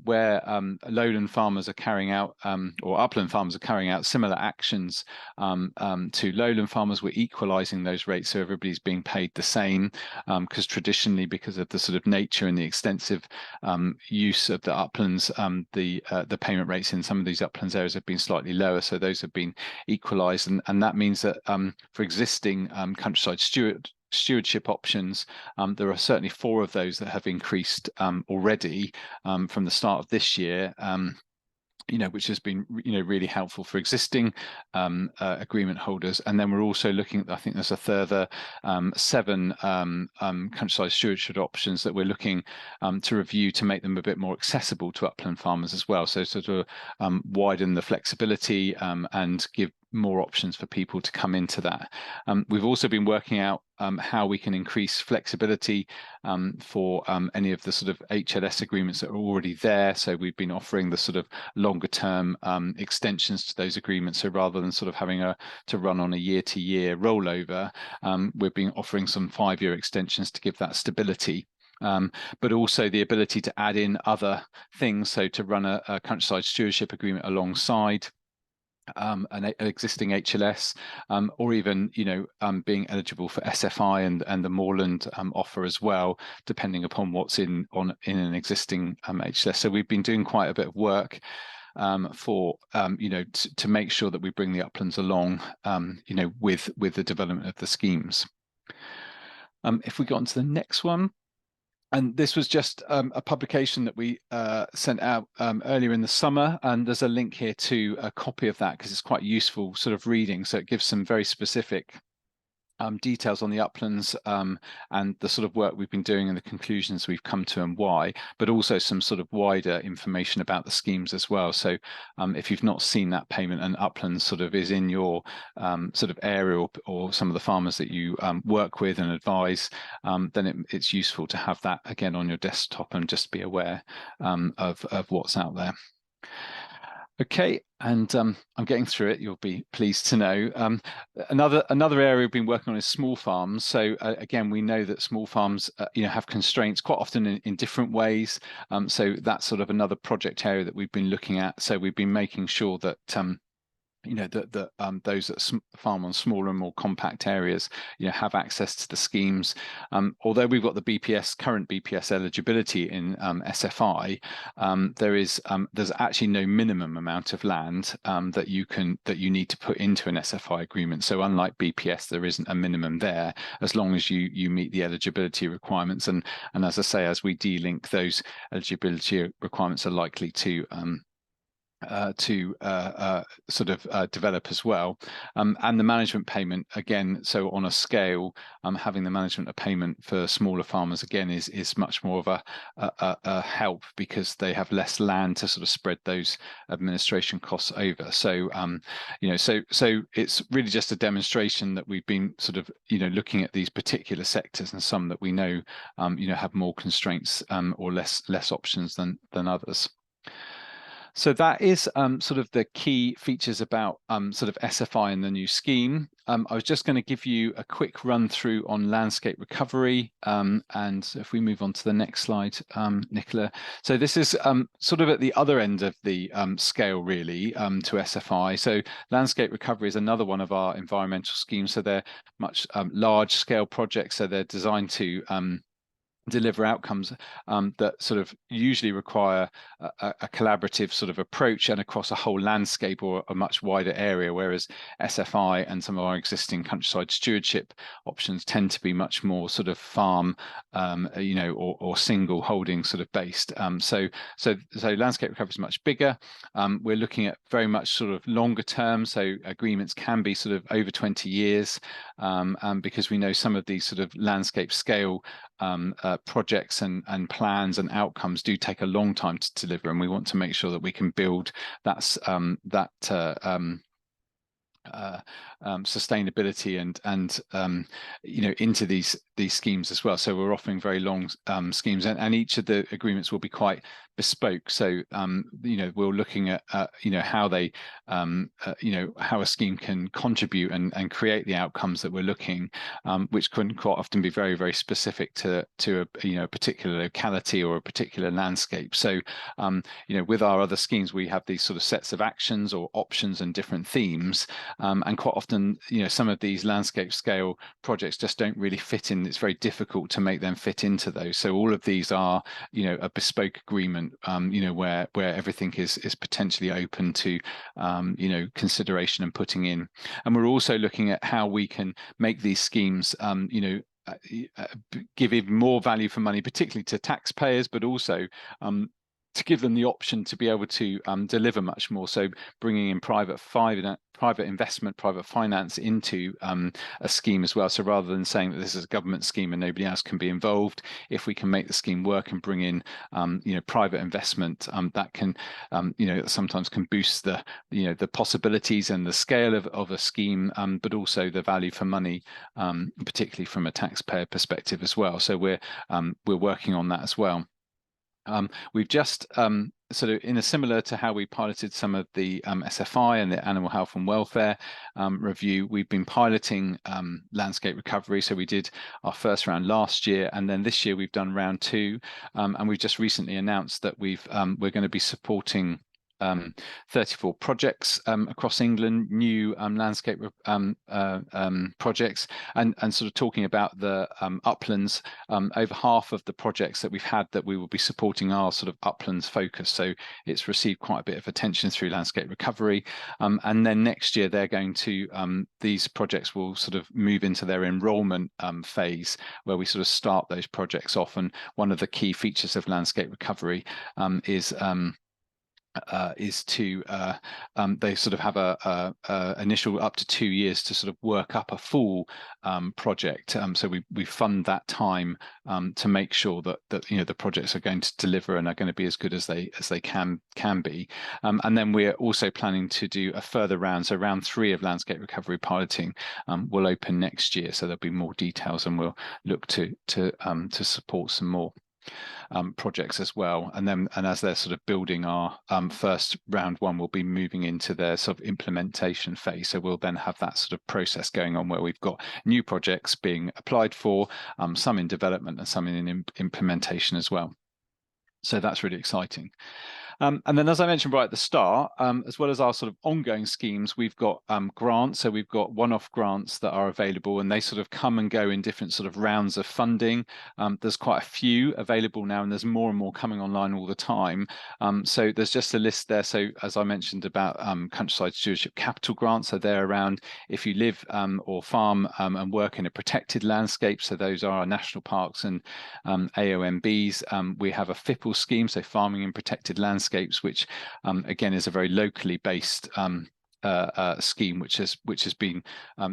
where lowland farmers are carrying out or upland farmers are carrying out similar actions to lowland farmers, we're equalising those rates so everybody's being paid the same, because traditionally, because of the sort of nature and the extensive use of the uplands, the payment rates in some of these uplands areas have been slightly lower, so those have been equalised, and that means that for existing countryside stewardship options, there are certainly 4 of those that have increased already from the start of this year, which has been really helpful for existing agreement holders. And then we're also looking at, I think there's a further 7 countryside stewardship options that we're looking to review to make them a bit more accessible to upland farmers as well. So sort of widen the flexibility and give more options for people to come into that. We've also been working out how we can increase flexibility for any of the sort of HLS agreements that are already there. So we've been offering the sort of longer term extensions to those agreements. So rather than sort of having to run on a year-to-year rollover, we've been offering some 5-year extensions to give that stability. But also the ability to add in other things, so to run a countryside stewardship agreement alongside an existing HLS, or even being eligible for SFI and the moorland offer as well, depending upon what's in an existing HLS. So we've been doing quite a bit of work to make sure that we bring the uplands along with the development of the schemes. If we go on to the next one. And this was just a publication that we sent out earlier in the summer, and there's a link here to a copy of that because it's quite useful sort of reading. So it gives some very specific details on the uplands and the sort of work we've been doing and the conclusions we've come to and why, but also some sort of wider information about the schemes as well. So if you've not seen that payment and uplands sort of is in your sort of area or some of the farmers that you work with and advise, then it's useful to have that again on your desktop and just be aware of what's out there. Okay, and I'm getting through it, you'll be pleased to know. Another area we've been working on is small farms. So again, we know that small farms have constraints quite often in different ways. So that's sort of another project area that we've been looking at. So we've been making sure that those that farm on smaller and more compact areas, have access to the schemes. Although we've got the current BPS eligibility in SFI, there's actually no minimum amount of land that you need to put into an SFI agreement. So unlike BPS, there isn't a minimum there as long as you meet the eligibility requirements. And as I say, as we delink, those eligibility requirements are likely to develop as well, and the management payment again. So on a scale, having the management of payment for smaller farmers again is much more of a help because they have less land to sort of spread those administration costs over. So so it's really just a demonstration that we've been sort of looking at these particular sectors and some that we know have more constraints or less options than others. So that is sort of the key features about sort of SFI and the new scheme. I was just going to give you a quick run through on landscape recovery. And if we move on to the next slide, Nicola. So this is sort of at the other end of the scale really to SFI. So landscape recovery is another one of our environmental schemes. So they're much large scale projects. So they're designed to deliver outcomes that sort of usually require a collaborative sort of approach and across a whole landscape or a much wider area, whereas SFI and some of our existing countryside stewardship options tend to be much more sort of farm, you know, or single holding sort of based. So landscape recovery is much bigger. We're looking at very much sort of longer term, so agreements can be sort of over 20 years, because we know some of these sort of landscape scale projects and plans and outcomes do take a long time to deliver, and we want to make sure that we can build sustainability and you know, into these schemes as well. So we're offering very long schemes, and each of the agreements will be quite bespoke. So you know, we're looking at you know, how they you know, how a scheme can contribute and create the outcomes that we're looking, which can quite often be very, very specific to a, you know, a particular locality or a particular landscape. So you know, with our other schemes, we have these sort of sets of actions or options and different themes, and quite often, you know, some of these landscape scale projects just don't really fit in. It's very difficult to make them fit into those. So all of these are, you know, a bespoke agreement, you know, where everything is potentially open to you know, consideration and putting in. And we're also looking at how we can make these schemes you know, give even more value for money, particularly to taxpayers, but also to give them the option to be able to deliver much more. So bringing in private investment, private finance into a scheme as well. So rather than saying that this is a government scheme and nobody else can be involved, if we can make the scheme work and bring in you know, private investment, that can you know, sometimes can boost the, you know, the possibilities and the scale of a scheme, but also the value for money, particularly from a taxpayer perspective as well. So we're working on that as well. We've just sort of, in a similar to how we piloted some of the SFI and the animal health and welfare review, we've been piloting landscape recovery. So we did our first round last year, and then this year we've done round 2, and we've just recently announced that we're going to be supporting 34 projects across England, new landscape projects, and sort of talking about the uplands. Over half of the projects that we've had that we will be supporting are sort of uplands focused. So it's received quite a bit of attention through landscape recovery. And then next year they're going to, these projects will sort of move into their enrolment phase, where we sort of start those projects off. And one of the key features of landscape recovery is to they sort of have a initial up to 2 years to sort of work up a full project. So we fund that time to make sure that you know, the projects are going to deliver and are going to be as good as they can be. And then we're also planning to do a further round. So round 3 of landscape recovery piloting will open next year. So there'll be more details, and we'll look to support some more projects as well. And as they're sort of building our first round 1, we'll be moving into their sort of implementation phase. So we'll then have that sort of process going on where we've got new projects being applied for, some in development and some in implementation as well. So that's really exciting. And then, as I mentioned right at the start, as well as our sort of ongoing schemes, we've got grants. So we've got one-off grants that are available, and they sort of come and go in different sort of rounds of funding. There's quite a few available now, and there's more and more coming online all the time. So there's just a list there. So as I mentioned about countryside stewardship capital grants, so they're around if you live or farm and work in a protected landscape. So those are our national parks and AOMBs. We have a FIPL scheme, so farming in protected landscapes, which again is a very locally based scheme, which has been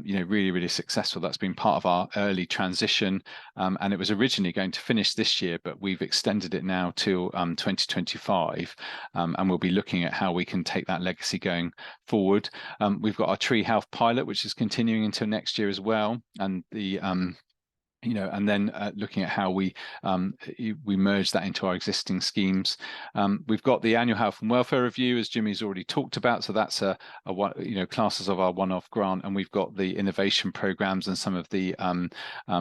you know, really, really successful. That's been part of our early transition, and it was originally going to finish this year, but we've extended it now till 2025, and we'll be looking at how we can take that legacy going forward. We've got our tree health pilot, which is continuing until next year as well, and the you know, and then looking at how we merge that into our existing schemes. We've got the annual health and welfare review, as Jimmy's already talked about. So that's a you know, classes of our one-off grant, and we've got the innovation programs and some of the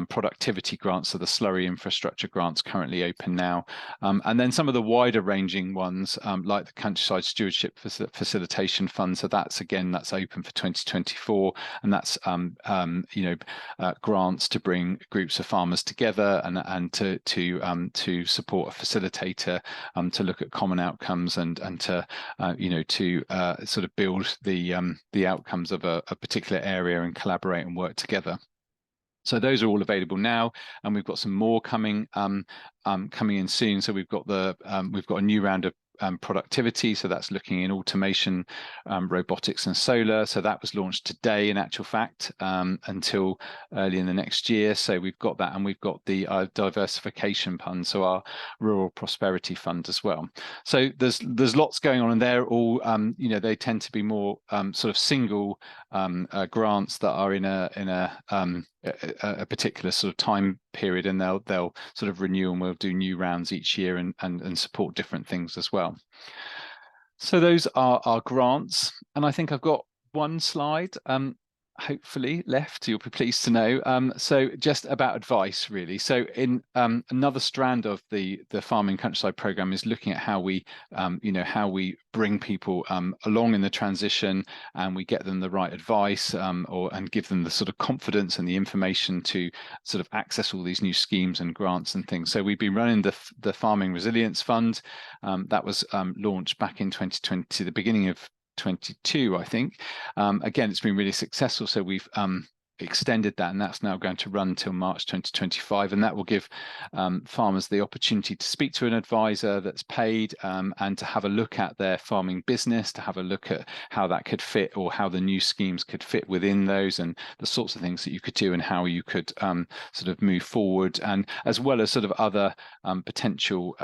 productivity grants, so the slurry infrastructure grants currently open now, and then some of the wider ranging ones like the countryside stewardship facilitation fund. So that's open for 2024, and that's you know, grants to bring groups groups of farmers together and to support a facilitator to look at common outcomes and to sort of build the outcomes of a particular area and collaborate and work together. So those are all available now, and we've got some more coming in soon. So we've got a new round of productivity, so that's looking in automation, robotics and solar. So that was launched today in actual fact, until early in the next year. So we've got that, and we've got the diversification fund, so our rural prosperity fund as well. So there's lots going on, and they're all they tend to be more sort of single grants that are in a particular sort of time period, and they'll sort of renew, and we'll do new rounds each year and support different things as well. So those are our grants, and I think I've got one slide hopefully left, you'll be pleased to know. So just about advice, really. So in another strand of the Farming Countryside program is looking at how we how we bring people along in the transition, and we get them the right advice, and give them the sort of confidence and the information to sort of access all these new schemes and grants and things. So we've been running the Farming Resilience Fund that was launched back in 2020, the beginning of 22, I think. Again, it's been really successful, so we've extended that, and that's now going to run till March 2025, and that will give farmers the opportunity to speak to an advisor that's paid, and to have a look at their farming business, to have a look at how that could fit, or how the new schemes could fit within those, and the sorts of things that you could do, and how you could sort of move forward, and as well as sort of other potential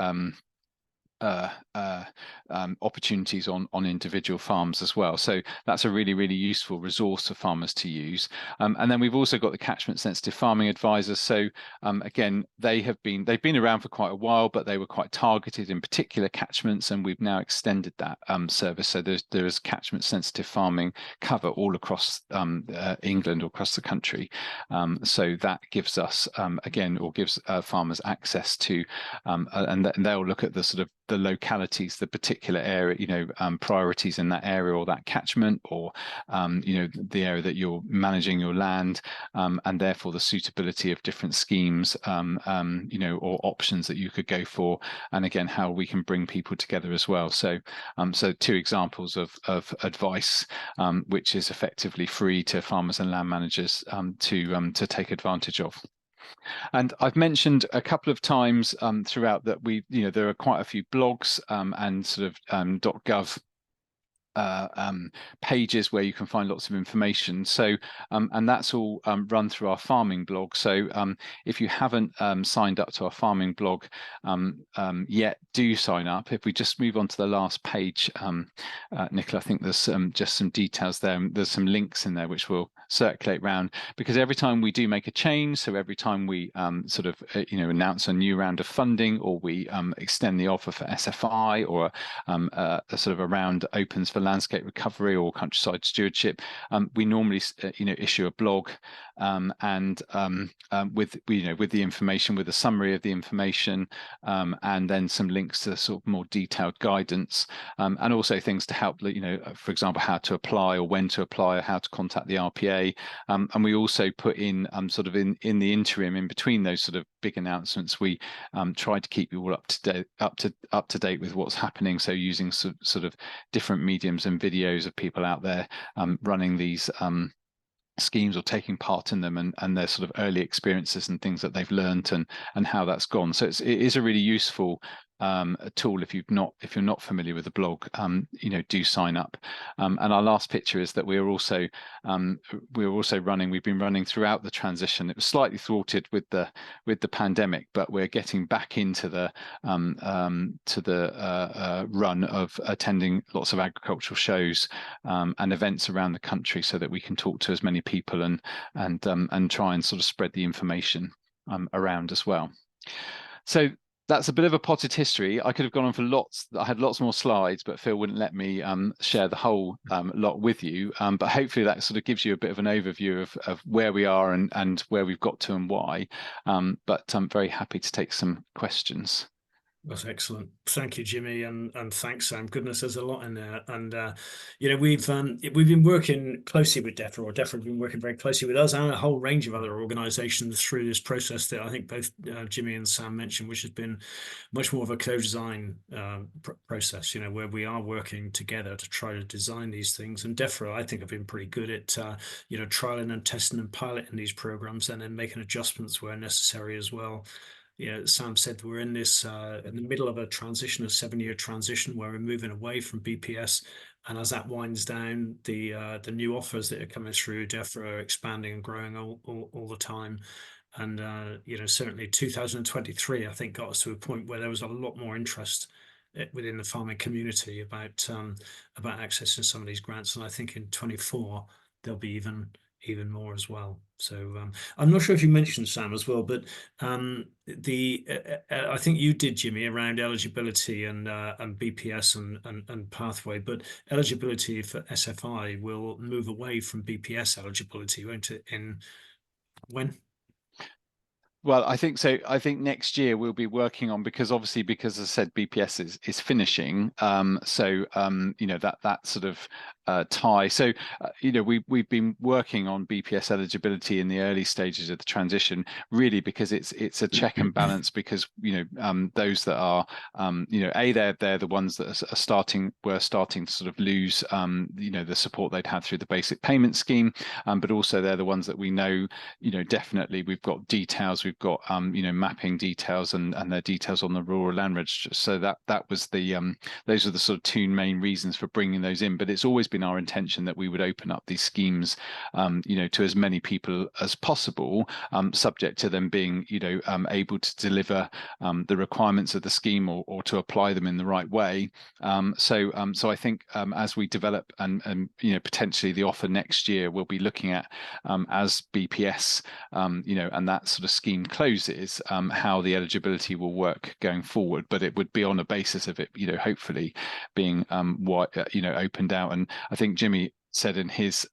opportunities on individual farms as well. So that's a really, really useful resource for farmers to use. And then we've also got the catchment sensitive farming advisors. So again, they've been around for quite a while, but they were quite targeted in particular catchments, and we've now extended that service. So there is catchment sensitive farming cover all across England, or across the country. So that gives us gives farmers access to, and they'll look at the sort of the localities, the particular area, priorities in that area or that catchment, or the area that you're managing your land, and therefore the suitability of different schemes, or options that you could go for, and again how we can bring people together as well. So two examples of advice which is effectively free to farmers and land managers to take advantage of. And I've mentioned a couple of times throughout that there are quite a few blogs and sort of .gov pages where you can find lots of information. So and that's all run through our farming blog. So if you haven't signed up to our farming blog yet, do sign up. If we just move on to the last page, Nicola, I think there's just some details there. There's some links in there which will circulate around, because every time we do make a change, so every time we sort of announce a new round of funding, or we extend the offer for SFI, or a sort of a round opens for landscape recovery or countryside stewardship, we normally issue a blog and with the information, with a summary of the information, and then some links to sort of more detailed guidance, and also things to help, for example, how to apply, or when to apply, or how to contact the RPA, and we also put in sort of in the interim, in between those sort of big announcements, we try to keep you all up to date with what's happening. So using sort of different mediums and videos of people out there running these schemes or taking part in them, and their sort of early experiences and things that they've learned, and how that's gone. So it is a really useful tool if you're not familiar with the blog. Do sign up. And our last picture is that we're also running. We've been running throughout the transition. It was slightly thwarted with the pandemic, but we're getting back into the run of attending lots of agricultural shows and events around the country, so that we can talk to as many people and try and sort of spread the information around as well. So that's a bit of a potted history. I could have gone on for lots. I had lots more slides, but Phil wouldn't let me share the whole lot with you. But hopefully that sort of gives you a bit of an overview of where we are and where we've got to and why. But I'm very happy to take some questions. That's excellent. Thank you, Jimmy, and thanks, Sam. Goodness, there's a lot in there. And you know, we've been working closely with DEFRA, or DEFRA have been working very closely with us and a whole range of other organisations through this process that I think both Jimmy and Sam mentioned, which has been much more of a co-design process. You know, where we are working together to try to design these things. And DEFRA, I think, have been pretty good at you know, trialing and testing and piloting these programs, and then making adjustments where necessary as well. You know, Sam said we're in this in the middle of a transition, a 7-year transition, where we're moving away from BPS, and as that winds down, the new offers that are coming through DEFRA are expanding and growing all the time. And you know, certainly 2023, I think, got us to a point where there was a lot more interest within the farming community about accessing some of these grants, and I think in 24 there'll be even more as well. So I'm not sure if you mentioned, Sam, as well, but the I think you did, Jimmy, around eligibility and BPS and pathway, but eligibility for SFI will move away from BPS eligibility, won't it? In when? Well, I think so. I think next year we'll be working on, because obviously, because as I said, BPS is finishing. You know, that sort of tie. So you know, we've been working on BPS eligibility in the early stages of the transition, really because it's a check and balance, because you know, those that are you know, they're the ones that were starting to sort of lose you know, the support they'd had through the basic payment scheme, but also they're the ones that we know, you know, definitely we've got details, we've got you know, mapping details and their details on the rural land register. So that was the those are the sort of two main reasons for bringing those in. But it's always been our intention that we would open up these schemes you know, to as many people as possible, subject to them being, you know, able to deliver the requirements of the scheme, or to apply them in the right way. So I think as we develop and you know, potentially the offer next year, we'll be looking at as BPS you know, and that sort of scheme closes, how the eligibility will work going forward. But it would be on a basis of it, you know, hopefully being you know, opened out. And I think Jimmy said in his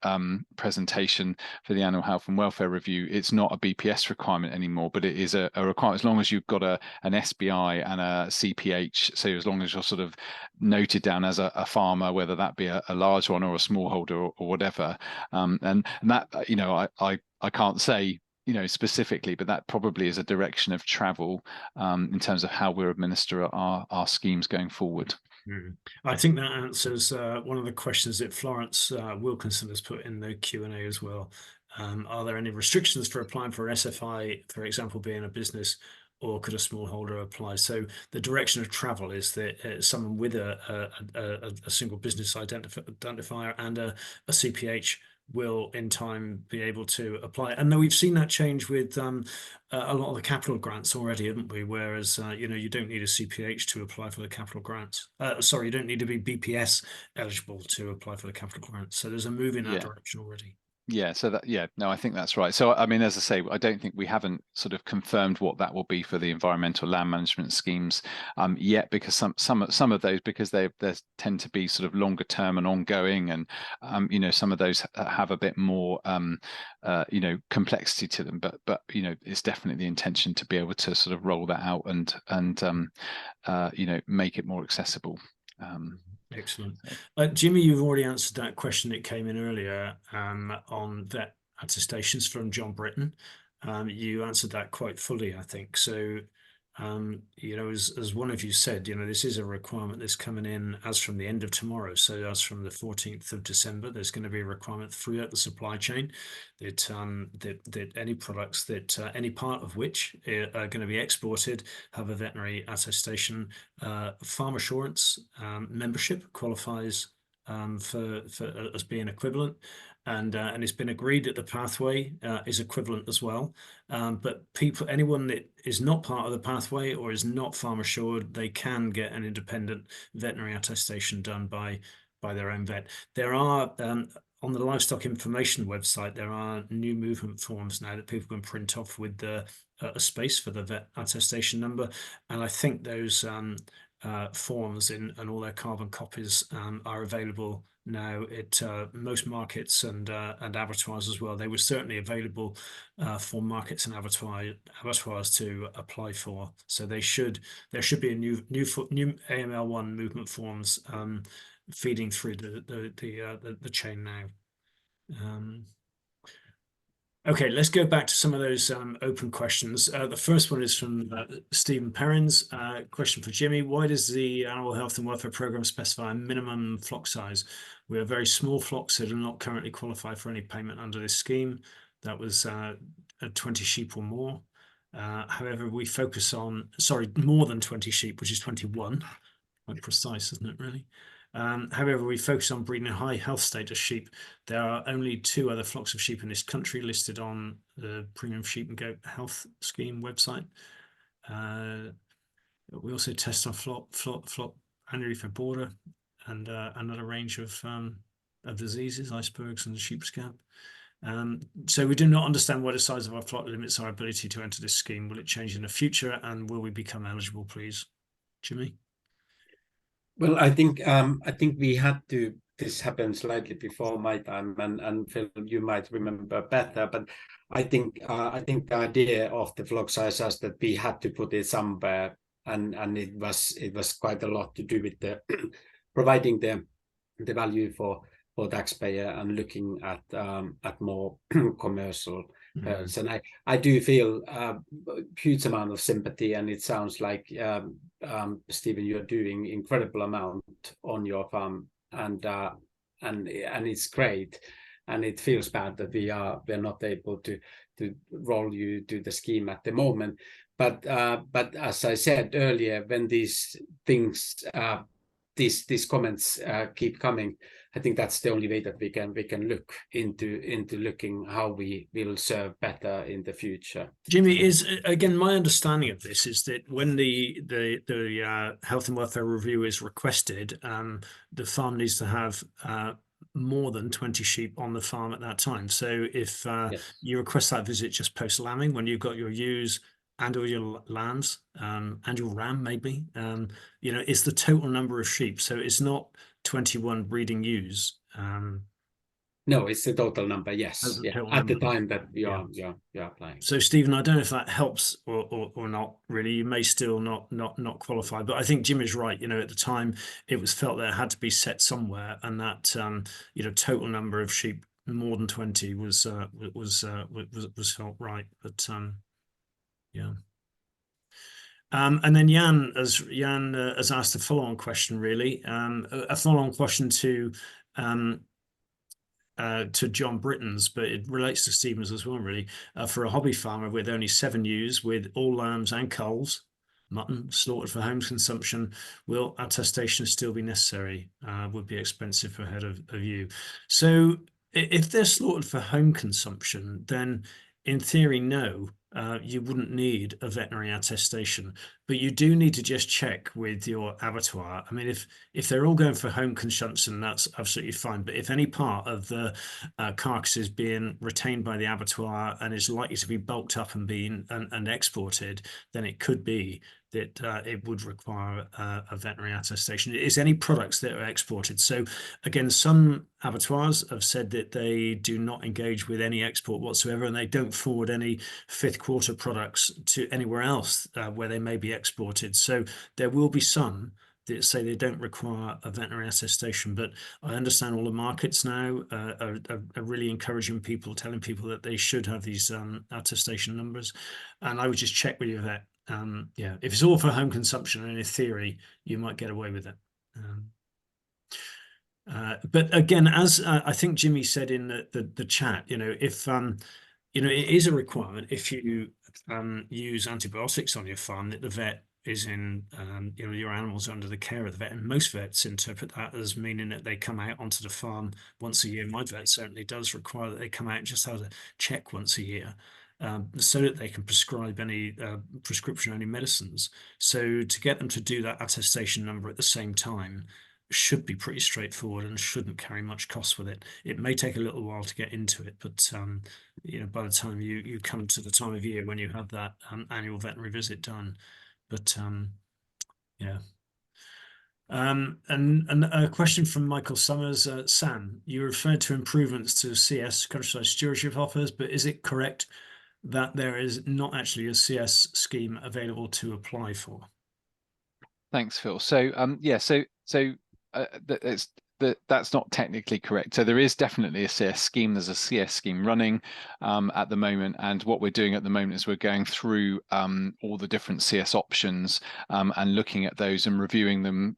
presentation for the annual health and welfare review, it's not a BPS requirement anymore, but it is a requirement as long as you've got an SBI and a CPH. So as long as you're sort of noted down as a farmer, whether that be a large one or a smallholder or whatever. And that, you know, I can't say, you know, specifically, but that probably is a direction of travel in terms of how we'll administer our schemes going forward. I think that answers one of the questions that Florence Wilkinson has put in the Q&A as well. Are there any restrictions for applying for SFI, for example, being a business, or could a smallholder apply? So the direction of travel is that someone with a single business identifier and a CPH will in time be able to apply. And now we've seen that change with a lot of the capital grants already, haven't we? Whereas you know, you don't need a CPH to apply for the capital grants. Sorry, you don't need to be BPS eligible to apply for the capital grants. So there's a move in that direction already. Yeah, so that, yeah, no, I think that's right. So I mean, as I say, I don't think we haven't sort of confirmed what that will be for the environmental land management schemes yet, because some of those, because they tend to be sort of longer term and ongoing, and you know, some of those have a bit more you know, complexity to them. But you know, it's definitely the intention to be able to sort of roll that out and you know, make it more accessible. Excellent. Jimmy, you've already answered that question that came in earlier on vet attestations from John Britton. You answered that quite fully, I think. So, you know, as one of you said, you know, this is a requirement that's coming in as from the end of tomorrow. So as from the 14th of December, there's going to be a requirement throughout the supply chain that that any products that any part of which are going to be exported have a veterinary attestation. Farm assurance membership qualifies for as being equivalent, and it's been agreed that the pathway is equivalent as well. But anyone that is not part of the pathway or is not farm assured, they can get an independent veterinary attestation done by their own vet. There are on the livestock information website, there are new movement forms now that people can print off with a space for the vet attestation number, and I think those forms in, and all their carbon copies are available now at most markets and abattoirs as well. They were certainly available for markets and abattoirs to apply for. So there should be a new AML1 movement forms feeding through the chain now. Okay, let's go back to some of those open questions. The first one is from Stephen Perrins. Question for Jimmy. Why does the Animal Health and Welfare Programme specify a minimum flock size? We are very small flocks that do not currently qualify for any payment under this scheme. That was 20 sheep or more. However, we focus on, more than 20 sheep, which is 21. Quite precise, isn't it, really? However, we focus on breeding high health status sheep. There are only 2 other flocks of sheep in this country listed on the Premium Sheep and Goat Health Scheme website. We also test on flock annually for border and another range of diseases, icebergs and sheep scab. So we do not understand why the size of our flock limits our ability to enter this scheme. Will it change in the future, and will we become eligible, please? Jimmy? Well, I think we had to. This happened slightly before my time, and Phil, you might remember better. But I think the idea of the flock size is that we had to put it somewhere, and it was quite a lot to do with the providing the value for taxpayer and looking at more commercial. And I do feel a huge amount of sympathy, and it sounds like Stephen, you're doing incredible amount on your farm, and it's great, and it feels bad that we're not able to roll you to the scheme at the moment. But as I said earlier, when these things these comments keep coming, I think that's the only way that we can look into looking how we will serve better in the future. Jimmy, is again, my understanding of this is that when the health and welfare review is requested, the farm needs to have more than 20 sheep on the farm at that time. So if Yes. you request that visit just post lambing, when you've got your ewes and all your lambs and your ram, maybe, it's the total number of sheep. So it's not 21 breeding ewes. No, it's the total number. Yes, at the time that we are applying. So Stephen, I don't know if that helps or not. Really, you may still not qualify. But I think Jim is right. At the time, it was felt that it had to be set somewhere, and that total number of sheep more than 20 was felt right. But yeah. And then Jan has asked a follow-on question, really, a follow-on question to John Britton's, but it relates to Stephen's as well, really. For a hobby farmer with only 7 ewes, with all lambs and culls, mutton slaughtered for home consumption, will attestation still be necessary? Would be expensive per head of ewe. So if they're slaughtered for home consumption, then in theory, no. You wouldn't need a veterinary attestation, but you do need to just check with your abattoir. I mean, if they're all going for home consumption, that's absolutely fine. But if any part of the carcass is being retained by the abattoir and is likely to be bulked up and exported, then it could be that it would require a veterinary attestation. It is any products that are exported. So again, some abattoirs have said that they do not engage with any export whatsoever, and they don't forward any 5th quarter products to anywhere else where they may be exported. So there will be some that say they don't require a veterinary attestation, but I understand all the markets now are really encouraging people, telling people that they should have these attestation numbers. And I would just check with your vet. If it's all for home consumption, and in theory, you might get away with it. But again, as I think Jimmy said in the chat, if it is a requirement if you use antibiotics on your farm that the vet is in, your animals are under the care of the vet, and most vets interpret that as meaning that they come out onto the farm once a year. My vet certainly does require that they come out and just have a check once a year. So that they can prescribe any prescription-only medicines. So to get them to do that attestation number at the same time should be pretty straightforward and shouldn't carry much cost with it. It may take a little while to get into it, but by the time you come to the time of year when you have that annual veterinary visit done. But yeah. And a question from Michael Summers. Sam, you referred to improvements to CS, countryside stewardship offers, but is it correct that there is not actually a CS scheme available to apply for? Thanks, Phil. So yeah, that's not technically correct. So there is definitely a CS scheme. There's a CS scheme running at the moment, and what we're doing at the moment is we're going through all the different CS options and looking at those and reviewing them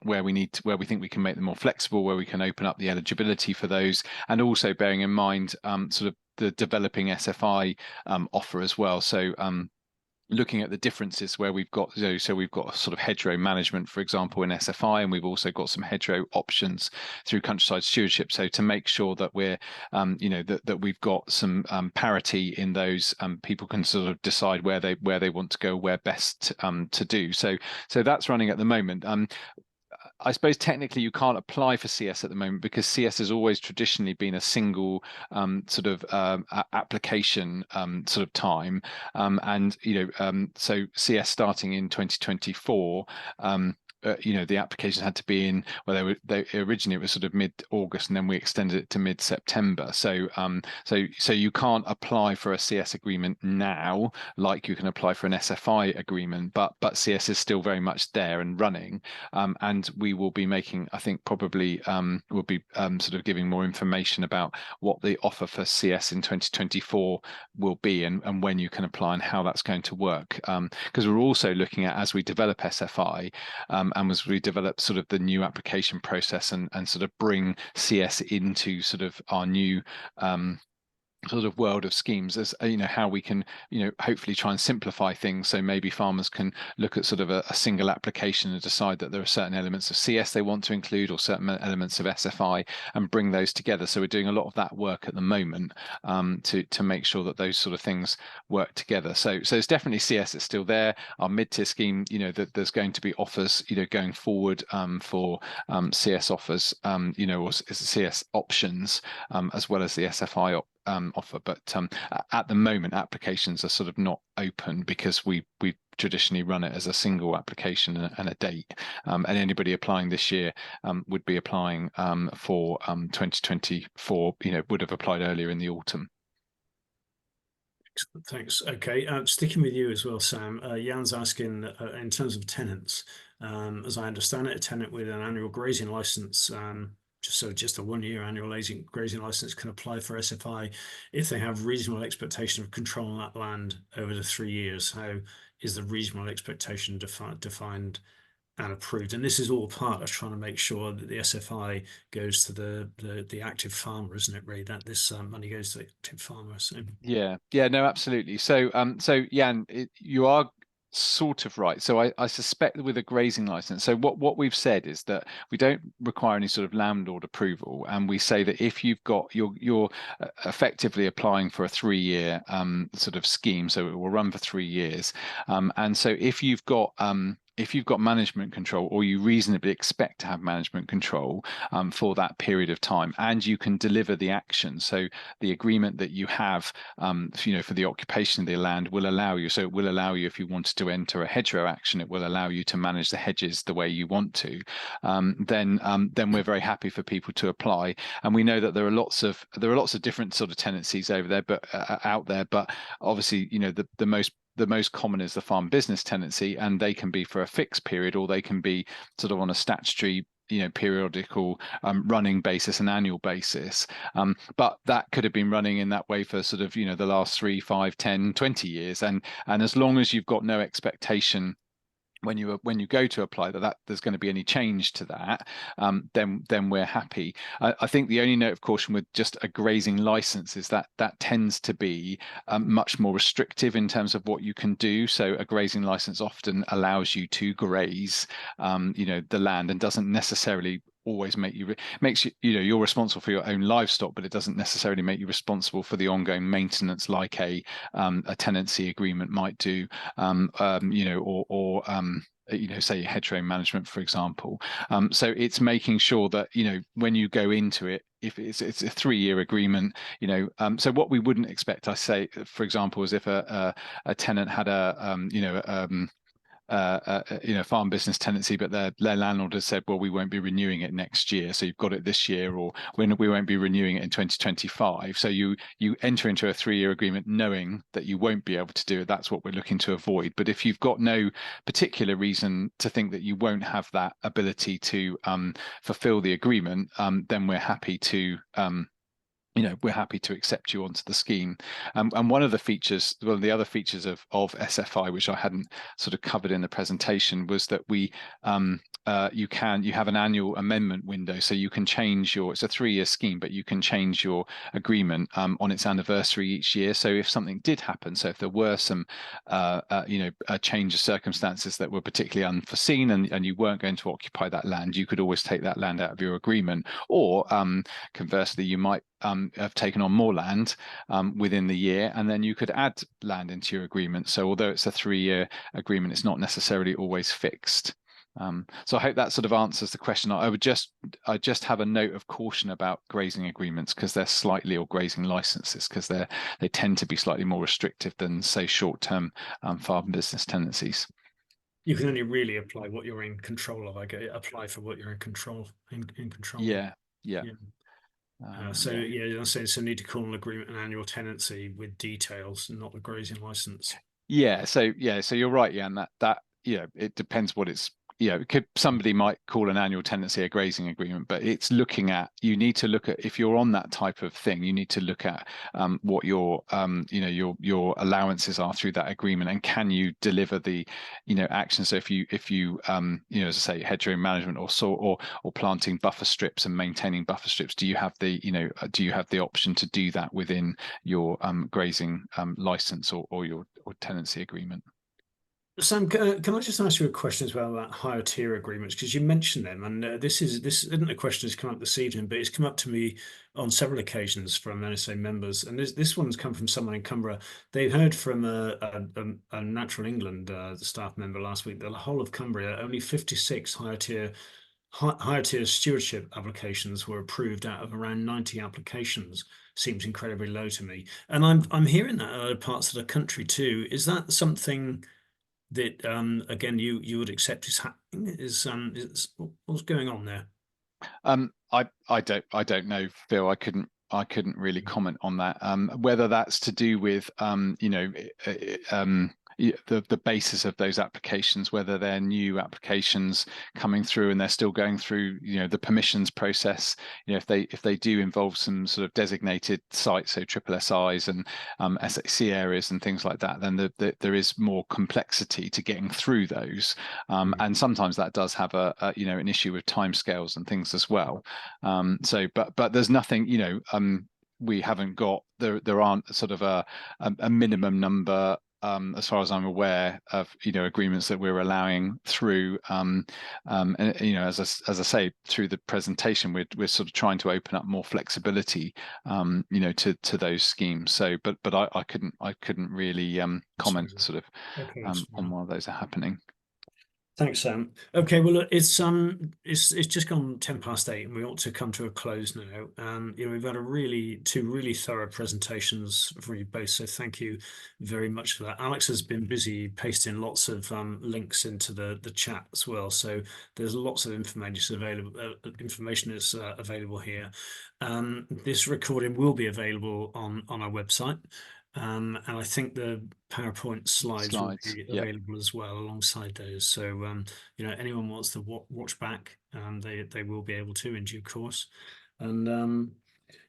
where we think we can make them more flexible, where we can open up the eligibility for those, and also bearing in mind sort of the developing SFI offer as well. So looking at the differences where we've got, so we've got sort of hedgerow management, for example, in SFI, and we've also got some hedgerow options through countryside stewardship. So to make sure that we're, that we've got some parity in those, people can sort of decide where they want to go, where best to do. So that's running at the moment. I suppose technically you can't apply for CS at the moment because CS has always traditionally been a single sort of application sort of time, and so CS starting in 2024. The application had to be in, well, they originally it was sort of mid-August, and then we extended it to mid-September. So you can't apply for a CS agreement now like you can apply for an SFI agreement, but CS is still very much there and running, and we will be making, I think probably we'll be sort of giving more information about what the offer for CS in 2024 will be, and when you can apply and how that's going to work, because we're also looking at, as we develop SFI, and as we develop sort of the new application process and sort of bring CS into sort of our new sort of world of schemes, as how we can hopefully try and simplify things, so maybe farmers can look at sort of a single application and decide that there are certain elements of CS they want to include or certain elements of SFI and bring those together. So we're doing a lot of that work at the moment to make sure that those sort of things work together. So it's definitely CS is still there. Our mid-tier scheme, that there's going to be offers going forward for CS offers, or CS options, as well as the SFI offer, but at the moment applications are sort of not open because we traditionally run it as a single application and a date, and anybody applying this year would be applying for 2024, would have applied earlier in the autumn. Excellent, thanks. Okay, sticking with you as well, Sam. Jan's asking, in terms of tenants, as I understand it, a tenant with an annual grazing license, just a 1-year annual grazing license, can apply for SFI if they have reasonable expectation of control on that land over the 3 years. How is the reasonable expectation defined and approved? And this is all part of trying to make sure that the SFI goes to the active farmer, isn't it, really, that this money goes to the active farmer? So yeah, no, absolutely. So Jan, you are sort of right. So I suspect that with a grazing license, so what we've said is that we don't require any sort of landlord approval, and we say that if you've got you're effectively applying for a 3-year sort of scheme, so it will run for 3 years, and so if you've got management control, or you reasonably expect to have management control for that period of time, and you can deliver the action, so the agreement that you have for the occupation of the land will allow you, so it will allow you, if you wanted to enter a hedgerow action, it will allow you to manage the hedges the way you want to, then we're very happy for people to apply. And we know that there are lots of different sort of tenancies over there, but out there, but obviously the most common is the farm business tenancy, and they can be for a fixed period, or they can be sort of on a statutory periodical running basis, an annual basis, but that could have been running in that way for sort of the last 3, 5, 10, 20 years, and as long as you've got no expectation when you go to apply that there's going to be any change to that, then we're happy. I think the only note of caution with just a grazing license is that tends to be much more restrictive in terms of what you can do. So a grazing license often allows you to graze the land, and doesn't necessarily always makes you you're responsible for your own livestock, but it doesn't necessarily make you responsible for the ongoing maintenance like a tenancy agreement might do, or say hedgerow management, for example. So it's making sure that when you go into it, if it's a 3-year agreement, so what we wouldn't expect, I say, for example, is if a tenant had farm business tenancy, but their landlord has said, well, we won't be renewing it next year, so you've got it this year, or we won't be renewing it in 2025. So you enter into a 3-year agreement knowing that you won't be able to do it. That's what we're looking to avoid. But if you've got no particular reason to think that you won't have that ability to fulfill the agreement, then we're happy to we're happy to accept you onto the scheme. And one of the other features of SFI, which I hadn't sort of covered in the presentation, was that you have an annual amendment window, so you can change it's a 3-year scheme, but you can change your agreement on its anniversary each year. So if something did happen, so if there were some a change of circumstances that were particularly unforeseen, and you weren't going to occupy that land, you could always take that land out of your agreement. Or conversely, you might have taken on more land within the year, and then you could add land into your agreement. So although it's a 3-year agreement, it's not necessarily always fixed. So I hope that sort of answers the question. I just have a note of caution about grazing agreements, because they're or grazing licenses, because they tend to be slightly more restrictive than, say, short-term farm business tenancies. You can only really apply what you're in control of. Apply for what you're in control of. Yeah. So need to call an agreement an annual tenancy with details, and not the grazing license. So you're right, Jan. That it depends what it's. Somebody might call an annual tenancy a grazing agreement, but you need to look at, if you're on that type of thing, you need to look at what your allowances are through that agreement, and can you deliver the action. So if you as I say, hedgerow management or planting buffer strips and maintaining buffer strips, do you have the option to do that within your grazing license or your tenancy agreement? Sam, can I just ask you a question as well about higher tier agreements? Because you mentioned them, and this isn't a question that's come up this evening, but it's come up to me on several occasions from NSA members, and this one's come from someone in Cumbria. They heard from a Natural England staff member last week that the whole of Cumbria, only 56 higher tier stewardship applications were approved out of around 90 applications. Seems incredibly low to me, and I'm hearing that in other parts of the country too. Is that something that again you would accept is happening? Is what's going on there? I don't know, Phil. I couldn't really comment on that. Whether that's to do with the basis of those applications, whether they're new applications coming through and they're still going through the permissions process. If they do involve some sort of designated sites, so triple SIs and SAC areas and things like that, then there is more complexity to getting through those, and sometimes that does have an issue with timescales and things as well. But there's nothing, we haven't got there aren't sort of a minimum number, as far as I'm aware, of agreements that we're allowing through. And as I say through the presentation, we're sort of trying to open up more flexibility, to those schemes. So, but I couldn't really comment sort of on why those are happening. Thanks, Sam. Okay, well, look, it's just gone 8:10, and we ought to come to a close now. We've had two really thorough presentations from you both, so thank you very much for that. Alex has been busy pasting lots of links into the chat as well, so there's lots of information available here. This recording will be available on our website. And I think the PowerPoint slides will be available as well alongside those. So anyone wants to watch back, they will be able to in due course. And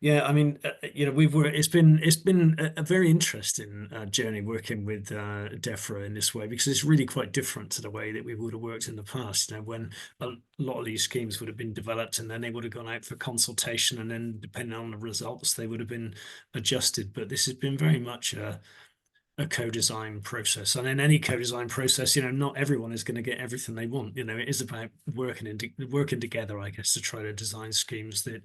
it's been a very interesting journey working with DEFRA in this way, because it's really quite different to the way that we would have worked in the past. When a lot of these schemes would have been developed, and then they would have gone out for consultation, and then depending on the results, they would have been adjusted. But this has been very much a co-design process, and in any co-design process, not everyone is going to get everything they want. It is about working together, I guess, to try to design schemes that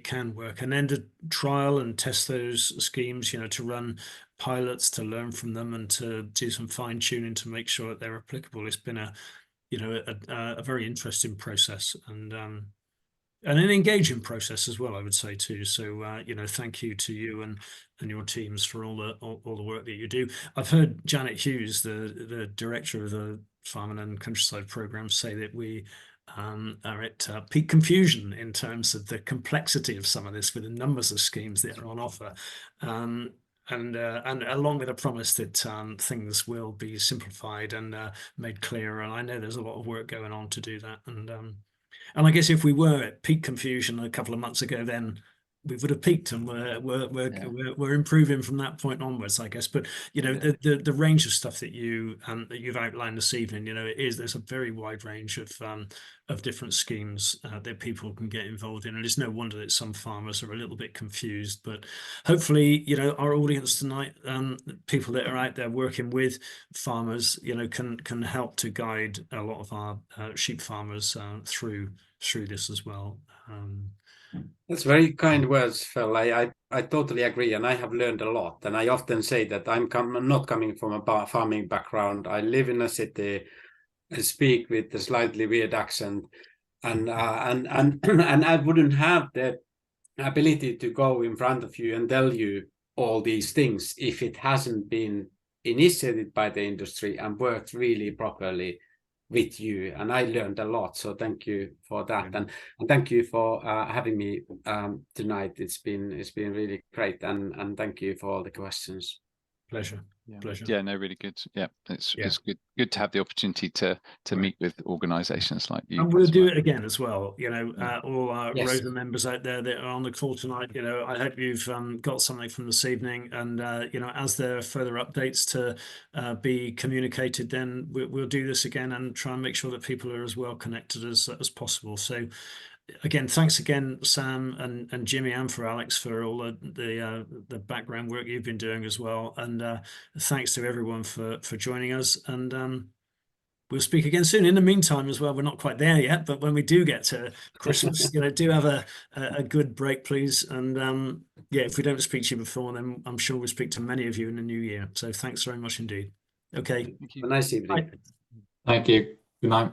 can work, and then to trial and test those schemes, to run pilots, to learn from them, and to do some fine tuning to make sure that they're applicable. It's been a very interesting process, and an engaging process as well, I would say too. So thank you to you and your teams for all the work that you do. I've heard Janet Hughes, the director of the farming and countryside programs say that we are at peak confusion in terms of the complexity of some of this with the numbers of schemes that are on offer. And along with a promise that things will be simplified and made clearer. And I know there's a lot of work going on to do that. And I guess if we were at peak confusion a couple of months ago, then we would have peaked, and we're improving from that point onwards, I guess. But you know, the range of stuff that you've outlined this evening, you know, there's a very wide range of different schemes that people can get involved in, and it's no wonder that some farmers are a little bit confused. But hopefully, you know, our audience tonight, people that are out there working with farmers, you know, can help to guide a lot of our sheep farmers through this as well. That's very kind words, Phil. I totally agree, and I have learned a lot. And I often say that I'm not coming from a farming background. I live in a city, I speak with a slightly weird accent, and I wouldn't have the ability to go in front of you and tell you all these things if it hasn't been initiated by the industry and worked really properly with you. And I learned a lot, so thank you for that. And thank you for having me tonight. It's been really great, and thank you for all the questions. Pleasure. Pleasure. Yeah, no, really good. Yeah, it's good to have the opportunity to meet with organisations like you. And we'll do it again as well. You know, all our Yes. RoSA members out there that are on the call tonight, you know, I hope you've got something from this evening. And, you know, as there are further updates to be communicated, then we'll do this again and try and make sure that people are as well connected as possible. So again, thanks again, Sam and Jimmy, and for Alex for all the background work you've been doing as well. And thanks to everyone for joining us. And we'll speak again soon. In the meantime, as well, we're not quite there yet, but when we do get to Christmas, you know, do have a good break, please. And yeah, if we don't speak to you before, then I'm sure we'll speak to many of you in the new year. So thanks very much indeed. Okay. Have a nice evening. Bye. Thank you. Good night.